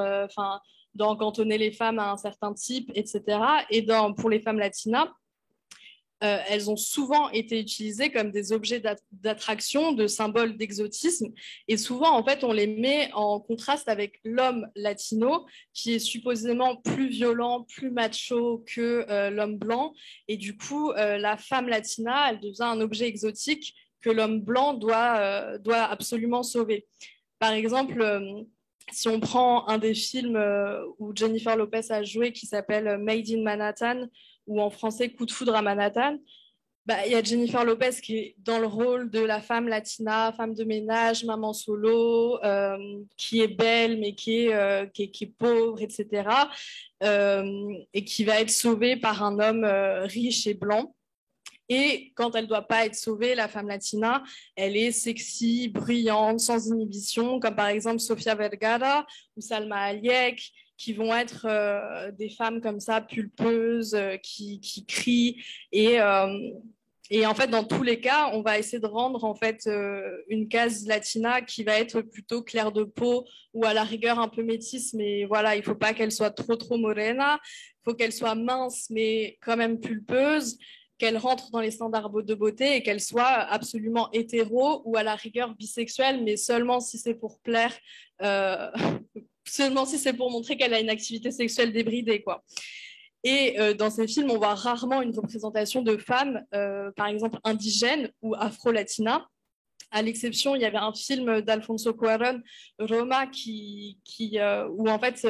dans cantonner les femmes à un certain type, etc. Et pour les femmes latinas, elles ont souvent été utilisées comme des objets d'attraction, de symboles d'exotisme. Et souvent, en fait, on les met en contraste avec l'homme latino, qui est supposément plus violent, plus macho que l'homme blanc. Et du coup, la femme latina, elle devient un objet exotique que l'homme blanc doit absolument sauver. Par exemple, si on prend un des films où Jennifer Lopez a joué qui s'appelle Made in Manhattan, ou en français Coup de foudre à Manhattan, bah, y a Jennifer Lopez qui est dans le rôle de la femme latina, femme de ménage, maman solo, qui est belle mais qui est pauvre, etc. Et qui va être sauvée par un homme riche et blanc. Et quand elle ne doit pas être sauvée, la femme latina, elle est sexy, bruyante, sans inhibition, comme par exemple Sofia Vergara ou Salma Hayek, qui vont être des femmes comme ça, pulpeuses, qui crient. Et, euh, et en fait, dans tous les cas, on va essayer de rendre en fait une case latina qui va être plutôt claire de peau ou à la rigueur un peu métisse, mais voilà, il ne faut pas qu'elle soit trop morena. Il faut qu'elle soit mince, mais quand même pulpeuse, qu'elle rentre dans les standards de beauté et qu'elle soit absolument hétéro ou à la rigueur bisexuelle, mais seulement si c'est pour plaire, euh, seulement si c'est pour montrer qu'elle a une activité sexuelle débridée, quoi. Et dans ces films, on voit rarement une représentation de femmes, par exemple indigènes ou afro-latinas. À l'exception, il y avait un film d'Alfonso Cuarón, Roma, où en fait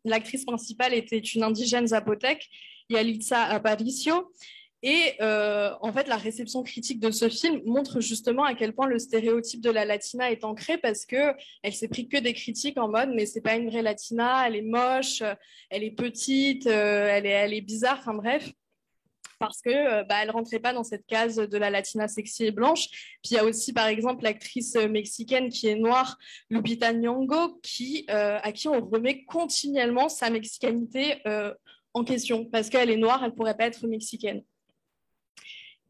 l'actrice principale était une indigène zapotèque, Yalitza Aparicio. Et en fait, la réception critique de ce film montre justement à quel point le stéréotype de la latina est ancré parce que elle s'est pris que des critiques en mode mais c'est pas une vraie latina, elle est moche, elle est petite, elle est bizarre, enfin bref parce que elle rentrait pas dans cette case de la latina sexy et blanche. Puis il y a aussi par exemple l'actrice mexicaine qui est noire, Lupita Nyong'o, à qui on remet continuellement sa mexicanité en question parce qu'elle est noire, elle pourrait pas être mexicaine.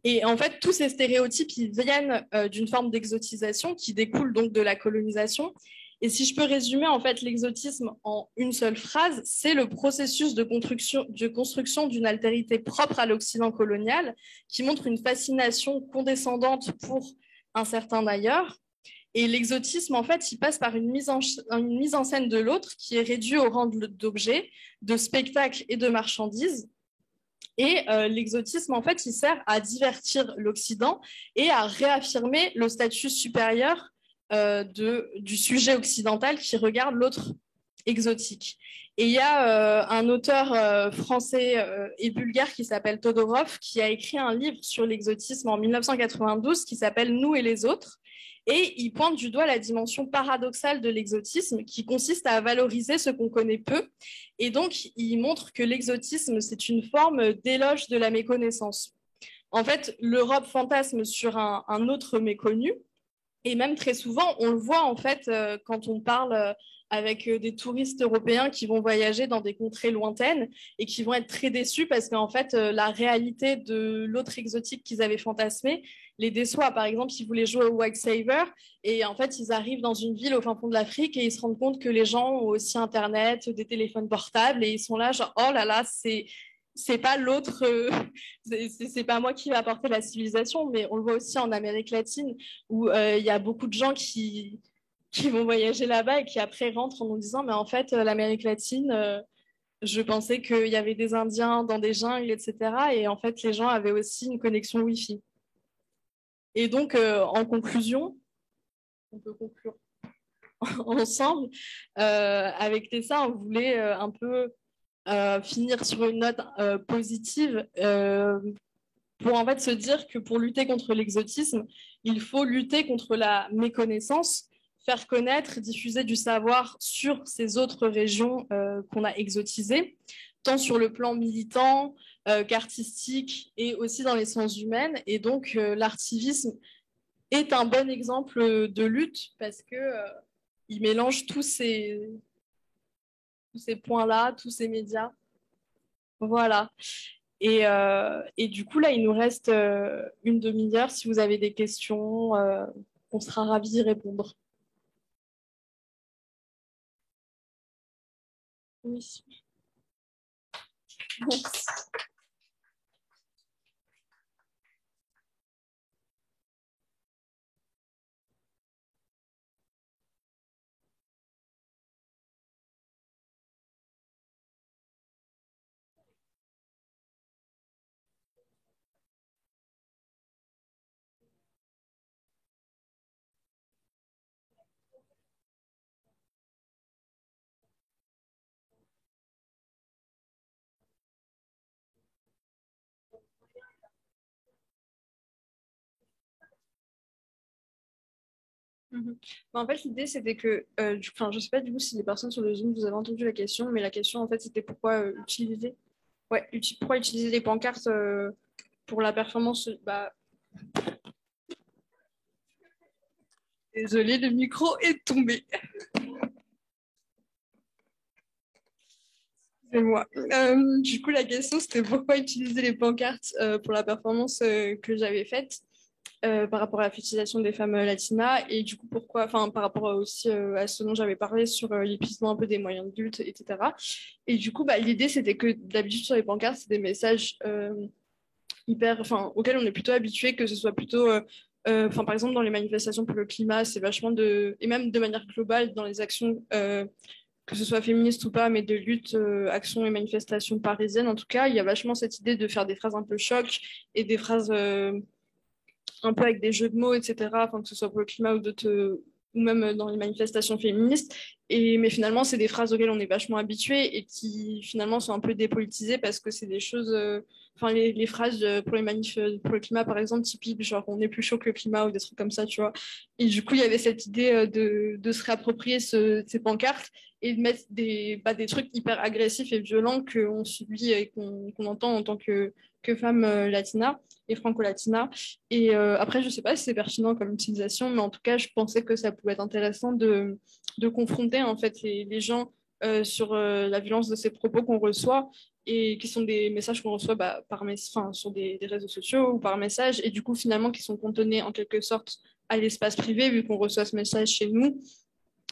Et en fait, tous ces stéréotypes, ils viennent d'une forme d'exotisation qui découle donc de la colonisation. Et si je peux résumer en fait l'exotisme en une seule phrase, c'est le processus de construction d'une altérité propre à l'Occident colonial qui montre une fascination condescendante pour un certain d'ailleurs. Et l'exotisme, en fait, il passe par une mise en scène de l'autre qui est réduite au rang d'objet, de spectacle et de marchandise. Et l'exotisme, en fait, il sert à divertir l'Occident et à réaffirmer le statut supérieur du sujet occidental qui regarde l'autre exotique. Et il y a un auteur français et bulgare qui s'appelle Todorov qui a écrit un livre sur l'exotisme en 1992 qui s'appelle Nous et les autres. Et il pointe du doigt la dimension paradoxale de l'exotisme qui consiste à valoriser ce qu'on connaît peu. Et donc, il montre que l'exotisme, c'est une forme d'éloge de la méconnaissance. En fait, l'Europe fantasme sur un autre méconnu. Et même très souvent, on le voit en fait quand on parle avec des touristes européens qui vont voyager dans des contrées lointaines et qui vont être très déçus parce qu'en fait, la réalité de l'autre exotique qu'ils avaient fantasmé les déçoit. Par exemple, ils voulaient jouer au White Saver et en fait, ils arrivent dans une ville au fin fond de l'Afrique et ils se rendent compte que les gens ont aussi Internet, des téléphones portables et ils sont là genre, oh là là, c'est pas l'autre, c'est pas moi qui vais apporter la civilisation, mais on le voit aussi en Amérique latine où il y a beaucoup de gens qui vont voyager là-bas et qui après rentrent en nous disant mais en fait l'Amérique latine je pensais qu'il y avait des Indiens dans des jungles etc et en fait les gens avaient aussi une connexion Wi-Fi et donc en conclusion on peut conclure ensemble avec Tessa on voulait un peu finir sur une note positive pour en fait se dire que pour lutter contre l'exotisme, il faut lutter contre la méconnaissance, faire connaître, diffuser du savoir sur ces autres régions qu'on a exotisées, tant sur le plan militant qu'artistique et aussi dans les sciences humaines. Et donc l'artivisme est un bon exemple de lutte parce que il mélange tous ces points-là, tous ces médias. Voilà. Et du coup, là, il nous reste une demi-heure. Si vous avez des questions, on sera ravis d'y répondre. Oui. Merci. Mhm. Bah, en fait, l'idée, c'était que, enfin, je sais pas du coup si les personnes sur le Zoom, vous avez entendu la question, mais la question, en fait, c'était pourquoi utiliser, ouais, pourquoi utiliser les pancartes pour la performance. Bah, désolé, le micro est tombé. C'est moi. Du coup, la question, c'était pourquoi utiliser les pancartes pour la performance que j'avais faite par rapport à la fétichisation des femmes latinas et du coup, pourquoi, enfin, par rapport aussi à ce dont j'avais parlé sur l'épuisement un peu des moyens de lutte, etc. Et du coup, bah, l'idée, c'était que d'habitude sur les pancartes, c'est des messages hyper, enfin, auxquels on est plutôt habitué, que ce soit plutôt, enfin, par exemple, dans les manifestations pour le climat, c'est vachement de, et même de manière globale dans les actions que ce soit féministe ou pas, mais de lutte, actions et manifestations parisiennes, en tout cas, il y a vachement cette idée de faire des phrases un peu choc et des phrases un peu avec des jeux de mots, etc., enfin, que ce soit pour le climat ou d'autres, ou même dans les manifestations féministes. Et, mais finalement, c'est des phrases auxquelles on est vachement habitué et qui finalement sont un peu dépolitisées parce que c'est des choses, enfin, les phrases pour les manifs pour le climat, par exemple, typiques, genre on est plus chaud que le climat ou des trucs comme ça, tu vois. Et du coup, il y avait cette idée de se réapproprier ces pancartes et de mettre des trucs hyper agressifs et violents qu'on subit et qu'on entend en tant que femme latina et franco-latina. Et après, je sais pas si c'est pertinent comme utilisation, mais en tout cas, je pensais que ça pouvait être intéressant de confronter en fait les gens sur la violence de ces propos qu'on reçoit et qui sont des messages qu'on reçoit bah, enfin, sur des réseaux sociaux ou par message et du coup finalement qui sont contenus en quelque sorte à l'espace privé vu qu'on reçoit ce message chez nous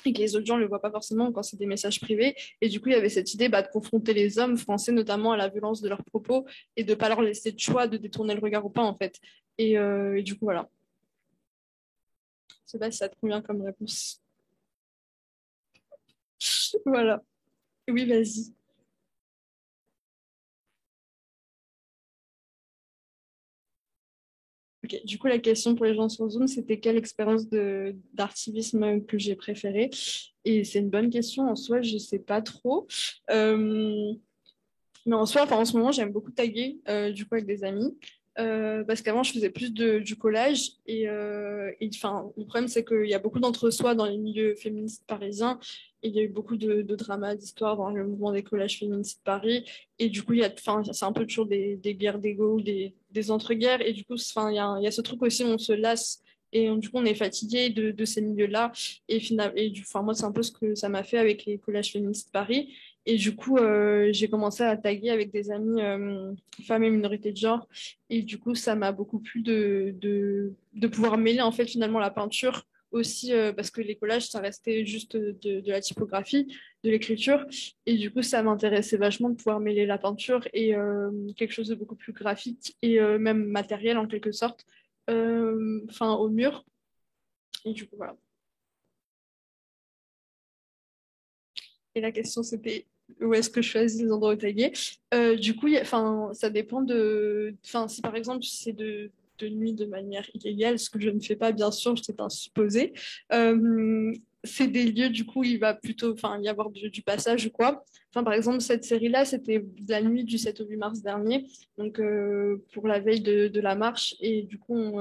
et que les autres gens ne le voient pas forcément quand c'est des messages privés. Et du coup, il y avait cette idée bah, de confronter les hommes français notamment à la violence de leurs propos et de ne pas leur laisser de choix de détourner le regard ou pas en fait. Et du coup, voilà. Je sais pas si ça te convient comme réponse. Voilà. Oui, vas-y. Ok. Du coup, la question pour les gens sur Zoom, c'était quelle expérience d'artivisme que j'ai préférée. Et c'est une bonne question. En soi, je sais pas trop. Euh, Mais en soi, enfin, en ce moment, j'aime beaucoup taguer du coup avec des amis. Parce qu'avant, je faisais plus du collage. Enfin, le problème, c'est qu'il y a beaucoup d'entre-soi dans les milieux féministes parisiens. Et il y a eu beaucoup de dramas, d'histoires dans le mouvement des collages féministes de Paris. Et du coup, enfin, c'est un peu toujours des guerres d'ego, des entre-guerres. Et du coup, enfin, il y a ce truc aussi où on se lasse. Et du coup, on est fatigué de ces milieux-là. Enfin, moi, c'est un peu ce que ça m'a fait avec les collages féministes de Paris. Et du coup, j'ai commencé à taguer avec des amis femmes et minorités de genre. Et du coup, ça m'a beaucoup plu de pouvoir mêler en fait finalement la peinture aussi, parce que les collages, ça restait juste de la typographie, de l'écriture. Et du coup, ça m'intéressait vachement de pouvoir mêler la peinture et quelque chose de beaucoup plus graphique et même matériel en quelque sorte, enfin au mur. Et du coup, voilà. Et la question, c'était où est-ce que je choisis les endroits tagués. Du coup, enfin, ça dépend de. Enfin, si par exemple c'est de nuit de manière illégale, ce que je ne fais pas, bien sûr, c'est un supposé. Euh, c'est des lieux, du coup, il va plutôt enfin, y avoir du passage ou quoi. Enfin, par exemple, cette série-là, c'était la nuit du 7 au 8 mars dernier, donc pour la veille de la marche. Et du coup,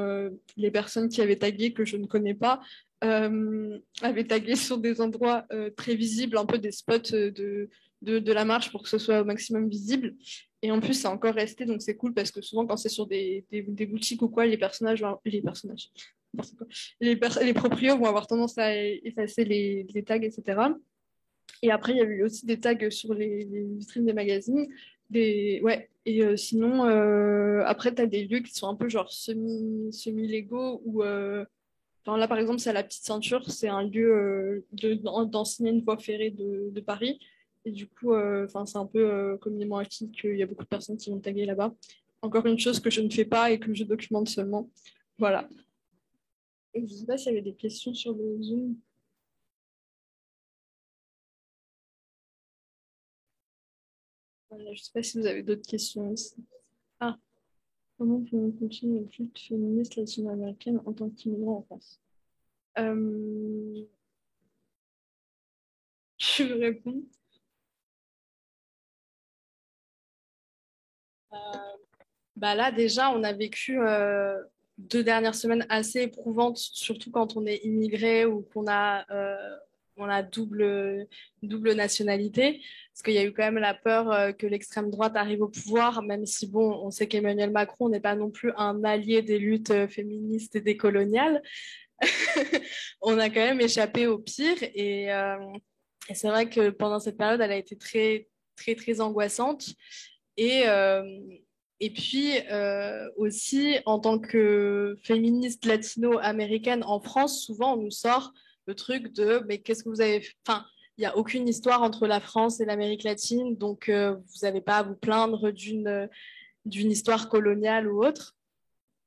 les personnes qui avaient tagué, que je ne connais pas, avait tagué sur des endroits très visibles, un peu des spots de la marche pour que ce soit au maximum visible. Et en plus, c'est encore resté, donc c'est cool parce que souvent, quand c'est sur des boutiques ou quoi, les personnages, les proprios vont avoir tendance à effacer les tags, etc. Et après, il y a eu aussi des tags sur les vitrines des magazines. Ouais. Et sinon, après, tu as des lieux qui sont un peu genre semi-légaux ou enfin, là, par exemple, c'est à la Petite Ceinture. C'est un lieu d'ancienne voie ferrée de Paris. Et du coup, enfin, c'est un peu communément acquis qu'il y a beaucoup de personnes qui vont taguer là-bas. Encore une chose que je ne fais pas et que je documente seulement. Voilà. Et je ne sais pas s'il y avait des questions sur le Zoom. Voilà, je ne sais pas si vous avez d'autres questions aussi. Ah, comment pouvons-nous continuer une lutte féministe latino-américaine en tant qu'immigrant en France? Euh, je réponds. Bah là, déjà, on a vécu 2 dernières semaines assez éprouvantes, surtout quand on est immigré ou on a double nationalité, parce qu'il y a eu quand même la peur que l'extrême droite arrive au pouvoir, même si bon, on sait qu'Emmanuel Macron n'est pas non plus un allié des luttes féministes et décoloniales. On a quand même échappé au pire et c'est vrai que pendant cette période, elle a été très, très, très angoissante. Et, euh, et puis aussi, en tant que féministe latino-américaine en France, souvent on nous sort le truc de mais qu'est-ce que vous avez fait. Enfin, il n'y a aucune histoire entre la France et l'Amérique latine, donc vous n'avez pas à vous plaindre d'une histoire coloniale ou autre.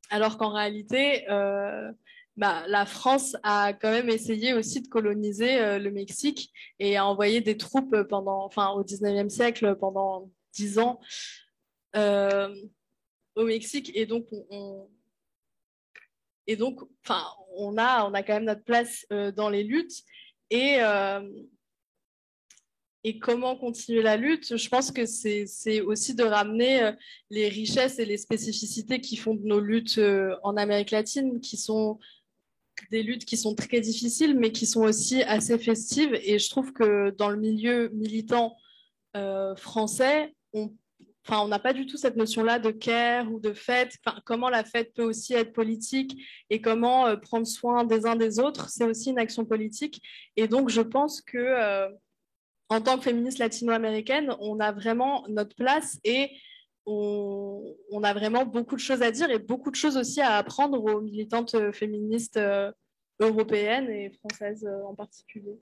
Alors qu'en réalité, la France a quand même essayé aussi de coloniser le Mexique et a envoyé des troupes au 19e siècle, pendant 10 ans euh, au Mexique. Et donc, enfin, on a quand même notre place dans les luttes. Et, euh, et comment continuer la lutte? Je pense que c'est aussi de ramener les richesses et les spécificités qui font de nos luttes en Amérique latine, qui sont des luttes qui sont très difficiles, mais qui sont aussi assez festives. Et je trouve que dans le milieu militant français, on n'a pas du tout cette notion-là de care ou de fête. Enfin, comment la fête peut aussi être politique et comment prendre soin des uns des autres, c'est aussi une action politique. Et donc, je pense que en tant que féministe latino-américaine, on a vraiment notre place et on a vraiment beaucoup de choses à dire et beaucoup de choses aussi à apprendre aux militantes féministes européennes et françaises en particulier.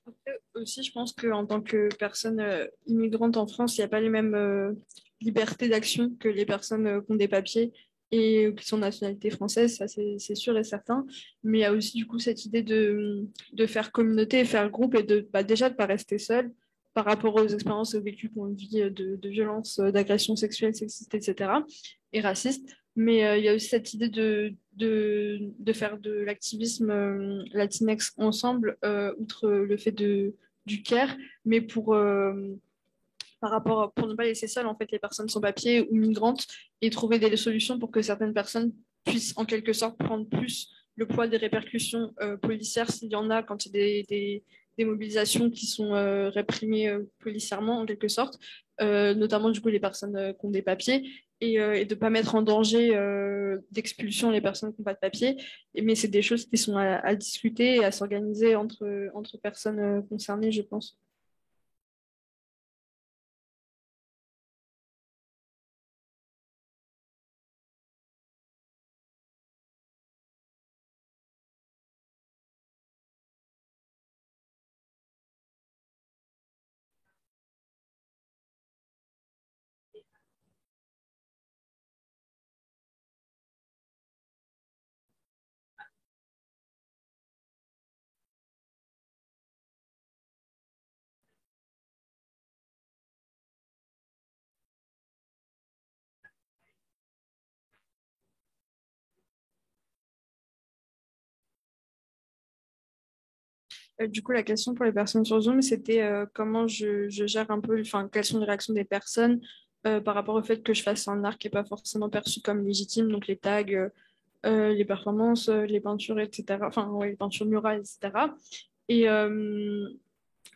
Après, aussi, je pense qu'en tant que personne immigrante en France, il n'y a pas les mêmes libertés d'action que les personnes qui ont des papiers et qui sont de nationalité française, ça c'est sûr et certain. Mais il y a aussi du coup cette idée de faire communauté, faire groupe et de déjà de ne pas rester seul par rapport aux expériences vécues qu'on vit de violence, d'agression sexuelle, sexiste, etc. et raciste. Mais il y a aussi cette idée de faire de l'activisme Latinx ensemble, outre le fait du care, mais par rapport, pour ne pas laisser seules en fait, les personnes sans papier ou migrantes et trouver des solutions pour que certaines personnes puissent en quelque sorte prendre plus le poids des répercussions policières s'il y en a quand il y a des mobilisations qui sont réprimées policièrement en quelque sorte, notamment du coup les personnes qui ont des papiers et de ne pas mettre en danger d'expulsion les personnes qui n'ont pas de papier. Mais c'est des choses qui sont à discuter et à s'organiser entre personnes concernées, je pense. Du coup, la question pour les personnes sur Zoom, c'était comment je gère un peu, enfin, quelles sont les réactions des personnes par rapport au fait que je fasse un art qui n'est pas forcément perçu comme légitime, donc les tags, les performances, les peintures, etc. Enfin, ouais, les peintures murales, etc. Et, euh,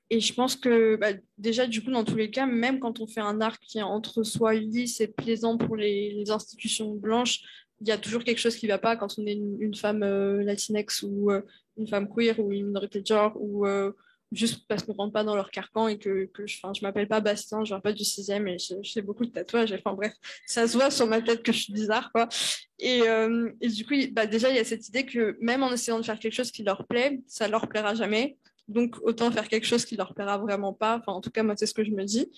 et je pense que déjà, du coup, dans tous les cas, même quand on fait un art qui est entre soi lisse et plaisant pour les institutions blanches, il y a toujours quelque chose qui ne va pas quand on est une femme latinex ou une femme queer ou une minorité de genre ou juste parce qu'on ne rentre pas dans leur carcan et que je m'appelle pas Bastien, je viens pas du sixième et je fais beaucoup de tatouages. Enfin bref, ça se voit sur ma tête que je suis bizarre, quoi. Et du coup, déjà, il y a cette idée que même en essayant de faire quelque chose qui leur plaît, ça leur plaira jamais. Donc, autant faire quelque chose qui leur plaira vraiment pas. Enfin, en tout cas, moi, c'est ce que je me dis.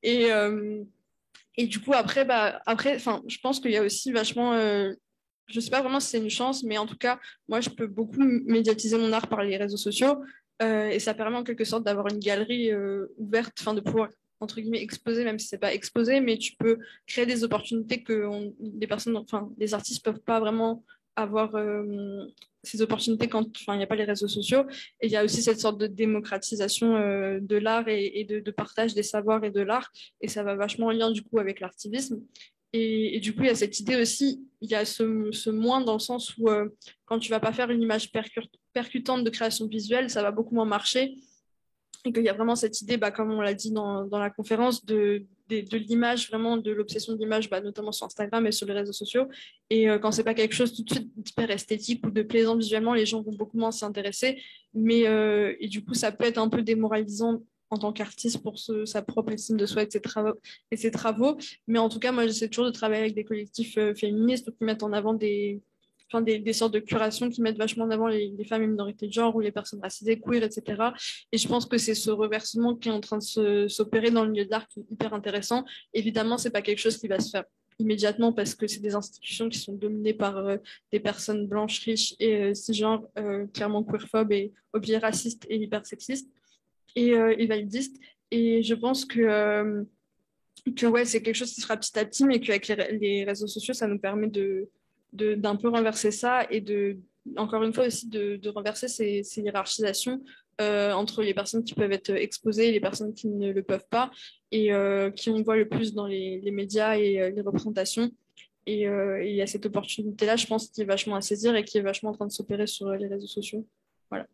Et, euh, et du coup, enfin, je pense qu'il y a aussi vachement. Je sais pas vraiment si c'est une chance, mais en tout cas, moi, je peux beaucoup médiatiser mon art par les réseaux sociaux. Et ça permet en quelque sorte d'avoir une galerie ouverte, enfin, de pouvoir, entre guillemets, exposer, même si c'est pas exposer, mais tu peux créer des opportunités que les personnes, enfin, les artistes peuvent pas vraiment avoir ces opportunités quand enfin, il n'y a pas les réseaux sociaux. Et il y a aussi cette sorte de démocratisation de l'art et de partage des savoirs et de l'art. Et ça va vachement en lien du coup avec l'artivisme. Et du coup, il y a cette idée aussi, il y a ce moins dans le sens où quand tu vas pas faire une image percutante de création visuelle, ça va beaucoup moins marcher. Et qu'il y a vraiment cette idée, bah, comme on l'a dit dans la conférence, de l'image, vraiment de l'obsession de l'image, bah, notamment sur Instagram et sur les réseaux sociaux. Et quand c'est pas quelque chose tout de suite d'hyper esthétique ou de plaisant visuellement, les gens vont beaucoup moins s'y intéresser. Mais et du coup, ça peut être un peu démoralisant en tant qu'artiste pour sa propre estime de soi et ses travaux. Mais en tout cas, moi, j'essaie toujours de travailler avec des collectifs féministes qui mettent en avant des sortes de curations qui mettent vachement en avant les femmes et minorités de genre ou les personnes racisées, queer, etc. Et je pense que c'est ce reversement qui est en train de s'opérer dans le milieu de l'art qui est hyper intéressant. Évidemment, c'est pas quelque chose qui va se faire immédiatement parce que c'est des institutions qui sont dominées par des personnes blanches, riches et cisgenres, clairement queerphobes et objets racistes et hyper sexistes et validistes. Et je pense que ouais, c'est quelque chose qui sera petit à petit, mais qu'avec les réseaux sociaux, ça nous permet d'un peu renverser ça et encore une fois aussi, de renverser ces hiérarchisations entre les personnes qui peuvent être exposées et les personnes qui ne le peuvent pas et qui on voit le plus dans les médias et les représentations. Et il y a cette opportunité-là, je pense, qui est vachement à saisir et qui est vachement en train de s'opérer sur les réseaux sociaux. Voilà.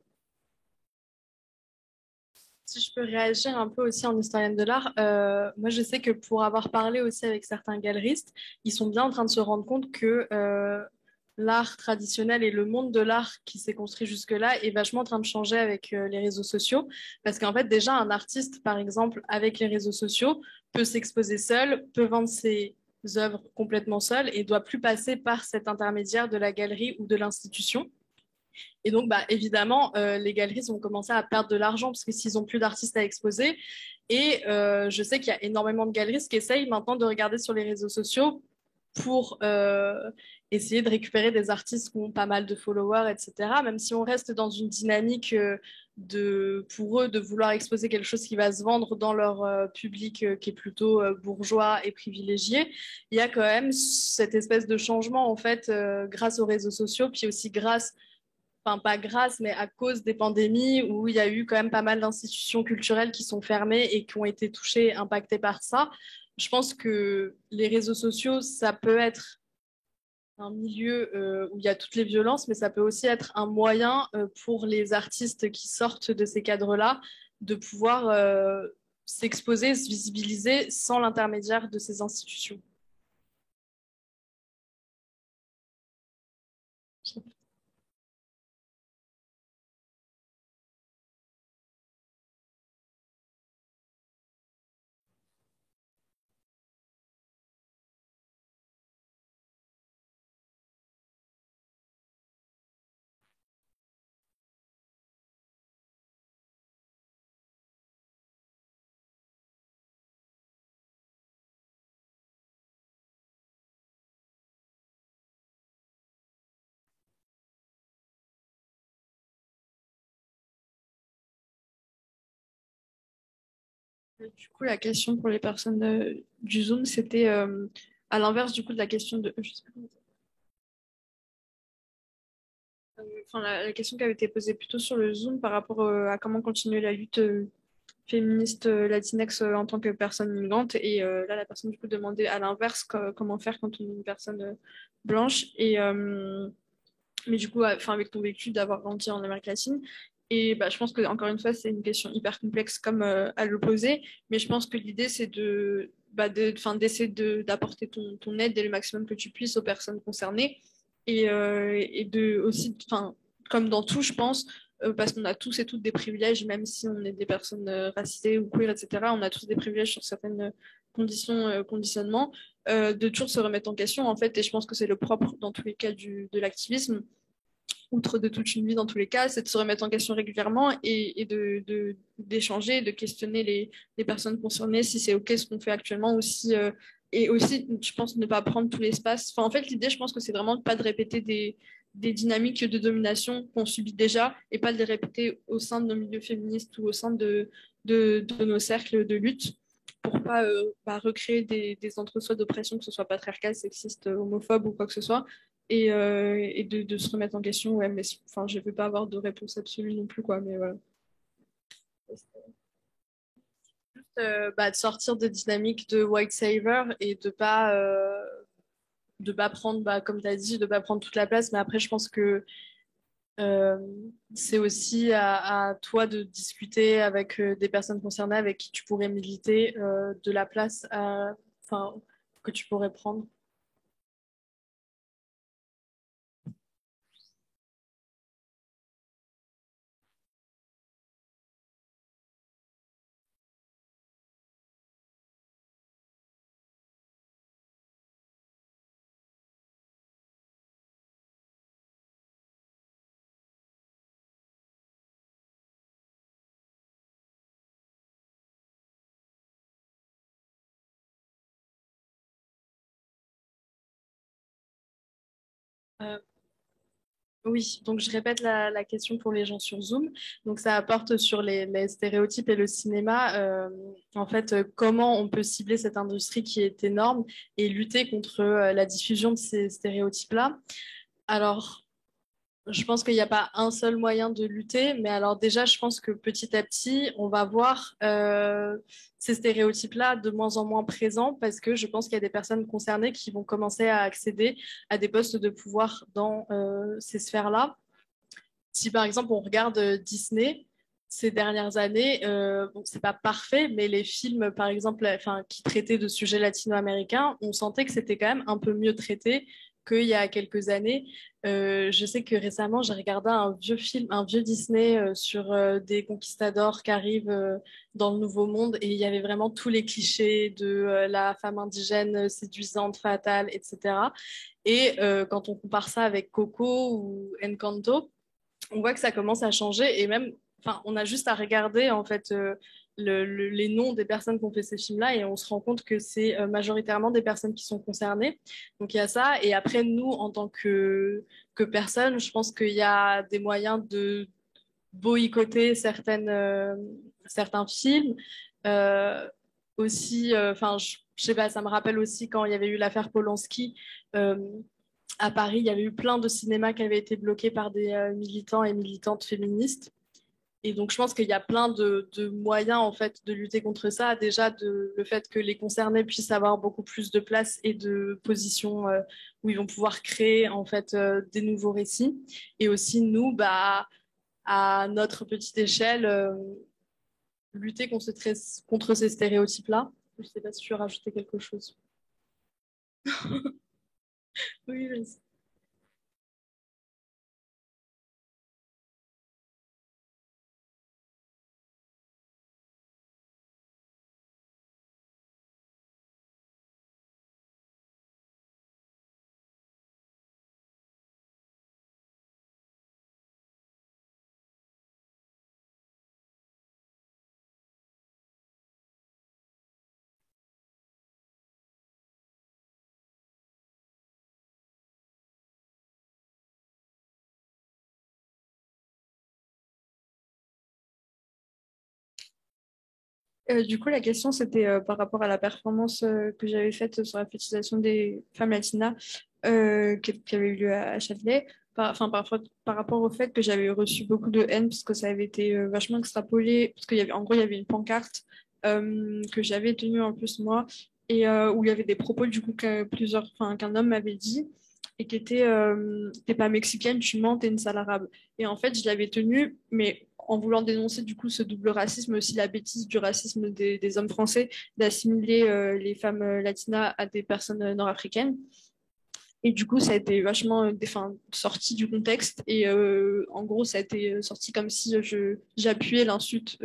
Si je peux réagir un peu aussi en historienne de l'art, moi je sais que pour avoir parlé aussi avec certains galeristes, ils sont bien en train de se rendre compte que l'art traditionnel et le monde de l'art qui s'est construit jusque-là est vachement en train de changer avec les réseaux sociaux. Parce qu'en fait, déjà, un artiste, par exemple, avec les réseaux sociaux, peut s'exposer seul, peut vendre ses œuvres complètement seul et doit plus passer par cet intermédiaire de la galerie ou de l'institution. Et donc, bah, évidemment, les galeries vont commencer à perdre de l'argent parce que s'ils n'ont plus d'artistes à exposer. Et je sais qu'il y a énormément de galeristes qui essayent maintenant de regarder sur les réseaux sociaux pour essayer de récupérer des artistes qui ont pas mal de followers, etc. Même si on reste dans une dynamique pour eux, de vouloir exposer quelque chose qui va se vendre dans leur public qui est plutôt bourgeois et privilégié, il y a quand même cette espèce de changement, en fait, grâce aux réseaux sociaux, puis aussi grâce enfin pas grâce, mais à cause des pandémies où il y a eu quand même pas mal d'institutions culturelles qui sont fermées et qui ont été touchées, impactées par ça. Je pense que les réseaux sociaux, ça peut être un milieu où il y a toutes les violences, mais ça peut aussi être un moyen pour les artistes qui sortent de ces cadres-là de pouvoir s'exposer, se visibiliser sans l'intermédiaire de ces institutions. Du coup, la question pour les personnes du Zoom, c'était à l'inverse du coup de la question de, je sais pas comment enfin, la question qui avait été posée plutôt sur le Zoom par rapport à comment continuer la lutte féministe latinex en tant que personne migrante. Et là, la personne du coup demandait à l'inverse comment faire quand on est une personne blanche. Mais du coup, enfin, avec ton vécu d'avoir grandi en Amérique latine. Et bah, je pense que encore une fois, c'est une question hyper complexe comme à l'opposé. Mais je pense que l'idée, c'est d'essayer d'apporter ton aide et le maximum que tu puisses aux personnes concernées et de aussi, enfin, comme dans tout, je pense, parce qu'on a tous et toutes des privilèges, même si on est des personnes racisées ou queer, etc., on a tous des privilèges sur certaines conditions, conditionnements, de toujours se remettre en question, en fait, et je pense que c'est le propre dans tous les cas de l'activisme, outre de toute une vie dans tous les cas, c'est de se remettre en question régulièrement et d'échanger, de questionner les personnes concernées, si c'est OK ce qu'on fait actuellement, ou si, et aussi, je pense, ne pas prendre tout l'espace. Enfin, en fait, l'idée, je pense que c'est vraiment de pas de répéter des dynamiques de domination qu'on subit déjà et pas de les répéter au sein de nos milieux féministes ou au sein de nos cercles de lutte pour pas recréer des entre-soi d'oppression, que ce soit patriarcal, sexiste, homophobe ou quoi que ce soit, et de se remettre en question. Ouais, mais enfin, je ne veux pas avoir de réponse absolue non plus, quoi, mais voilà. Bah, de sortir de dynamique de white saver et de pas de pas prendre, bah, comme tu as dit, de pas prendre toute la place. Mais après, je pense que euh, c'est aussi à toi de discuter avec des personnes concernées avec qui tu pourrais militer de la place enfin, que tu pourrais prendre. Euh, Oui, donc je répète la question pour les gens sur Zoom. Donc ça apporte sur les stéréotypes et le cinéma, en fait, comment on peut cibler cette industrie qui est énorme et lutter contre la diffusion de ces stéréotypes-là. Alors, je pense qu'il n'y a pas un seul moyen de lutter, mais alors déjà, je pense que petit à petit, on va voir ces stéréotypes-là de moins en moins présents parce que je pense qu'il y a des personnes concernées qui vont commencer à accéder à des postes de pouvoir dans ces sphères-là. Si par exemple on regarde Disney ces dernières années, bon, c'est pas parfait, mais les films par exemple, enfin, qui traitaient de sujets latino-américains, on sentait que c'était quand même un peu mieux traité qu'il y a quelques années. Je sais que récemment j'ai regardé un vieux film, un vieux Disney sur des conquistadors qui arrivent dans le Nouveau Monde et il y avait vraiment tous les clichés de la femme indigène séduisante, fatale, etc. Et quand on compare ça avec Coco ou Encanto, on voit que ça commence à changer et même, enfin, on a juste à regarder en fait les noms des personnes qui ont fait ces films-là et on se rend compte que c'est majoritairement des personnes qui sont concernées. Donc il y a ça et après nous en tant que personnes, je pense qu'il y a des moyens de boycotter certains films. Euh, Aussi, enfin, je sais pas, ça me rappelle aussi quand il y avait eu l'affaire Polanski. Euh, à Paris, il y avait eu plein de cinémas qui avaient été bloqués par des militants et militantes féministes. Et donc, je pense qu'il y a plein de moyens en fait de lutter contre ça. Déjà, le fait que les concernés puissent avoir beaucoup plus de place et de positions où ils vont pouvoir créer en fait des nouveaux récits. Et aussi nous, bah, à notre petite échelle, lutter contre ces stéréotypes-là. Je ne sais pas si tu veux rajouter quelque chose. Oui, vas-y. Du coup, la question, c'était par rapport à la performance que j'avais faite sur la fétichisation des femmes latinas qui avait eu lieu à Châtelet. Par rapport au fait que j'avais reçu beaucoup de haine parce que ça avait été vachement extrapolé, parce en gros, il y avait une pancarte que j'avais tenue en plus moi et où il y avait des propos du coup qu'un homme m'avait dit et qui était t'es pas mexicaine, tu mens, t'es une sale arabe. Et en fait, je l'avais tenue, mais en voulant dénoncer du coup ce double racisme, aussi la bêtise du racisme des hommes français d'assimiler les femmes latinas à des personnes nord-africaines. Et du coup, ça a été vachement sorti du contexte. Et en gros, ça a été sorti comme si j'appuyais l'insulte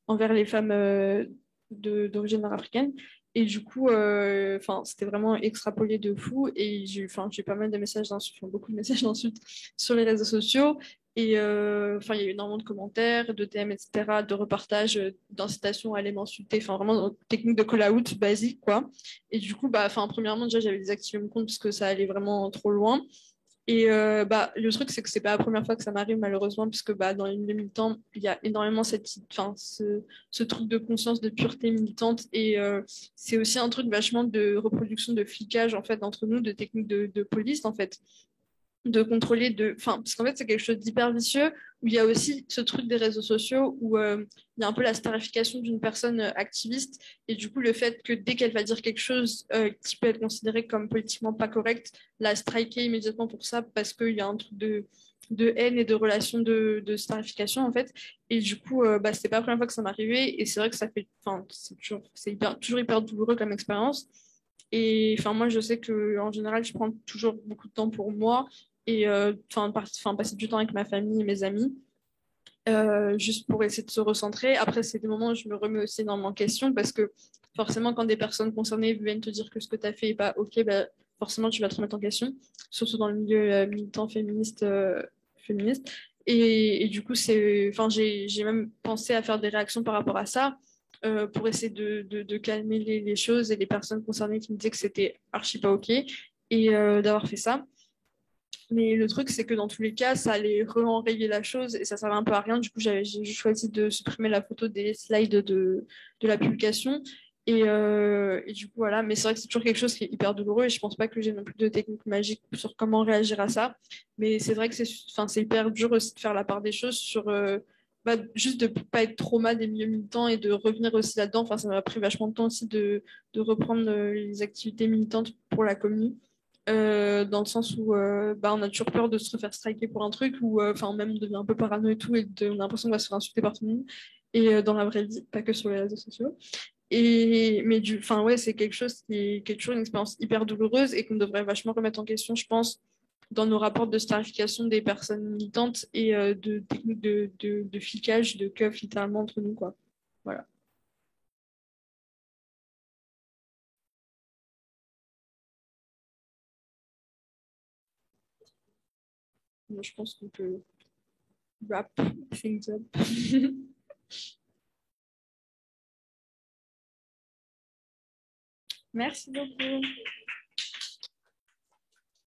envers les femmes d'origine nord-africaine. Et du coup, c'était vraiment extrapolé de fou. Et j'ai pas mal de messages d'insultes, enfin, beaucoup de messages d'insultes sur les réseaux sociaux. Et il y a eu énormément de commentaires, de DM, etc., de repartages, d'incitations à aller m'insulter. Enfin, vraiment, technique de call-out basique, quoi. Et du coup, premièrement, déjà, j'avais désactivé mon compte parce que ça allait vraiment trop loin. Et le truc, c'est que c'est pas la première fois que ça m'arrive, malheureusement, puisque dans les milieux militants, il y a énormément ce truc de conscience de pureté militante. Et c'est aussi un truc vachement de reproduction de flicage, en fait, entre nous, de techniques de police, en fait. de contrôler, enfin, parce qu'en fait, c'est quelque chose d'hyper vicieux, où il y a aussi ce truc des réseaux sociaux, où il y a un peu la starification d'une personne activiste, et du coup, le fait que dès qu'elle va dire quelque chose qui peut être considéré comme politiquement pas correct, la striker immédiatement pour ça, parce qu'il y a un truc de haine et de relation de starification, en fait. Et du coup, bah, c'était pas la première fois que ça m'arrivait, et c'est vrai que ça fait, enfin, toujours hyper douloureux comme expérience. Et enfin, moi, je sais que en général, je prends toujours beaucoup de temps pour moi et passer du temps avec ma famille et mes amis, juste pour essayer de se recentrer. Après, c'est des moments où je me remets aussi énormément en question parce que forcément, quand des personnes concernées viennent te dire que ce que tu as fait est pas OK, bah, forcément, tu vas te remettre en question, surtout dans le milieu militant féministe. Et du coup, j'ai même pensé à faire des réactions par rapport à ça. Pour essayer de calmer les choses et les personnes concernées qui me disaient que c'était archi pas OK et d'avoir fait ça. Mais le truc, c'est que dans tous les cas, ça allait re-enrayer la chose et ça servait un peu à rien. Du coup, j'ai choisi de supprimer la photo des slides de la publication. Et du coup, voilà. Mais c'est vrai que c'est toujours quelque chose qui est hyper douloureux et je pense pas que j'ai non plus de technique magique sur comment réagir à ça. Mais c'est vrai que c'est hyper dur aussi de faire la part des choses sur juste de pas être trauma des milieux militants et de revenir aussi là-dedans. Enfin, ça m'a pris vachement de temps aussi de reprendre les activités militantes pour la commune dans le sens où bah, on a toujours peur de se refaire striker pour un truc ou enfin même on devient un peu parano et tout on a l'impression qu'on va se faire insulter par tout le monde et dans la vraie vie, pas que sur les réseaux sociaux. Et mais enfin ouais, c'est quelque chose qui est toujours une expérience hyper douloureuse et qu'on devrait vachement remettre en question, je pense, dans nos rapports de starification des personnes militantes et de techniques de flicage, de keuf littéralement entre nous quoi. Voilà. Moi, je pense qu'on peut wrap things up. Merci beaucoup.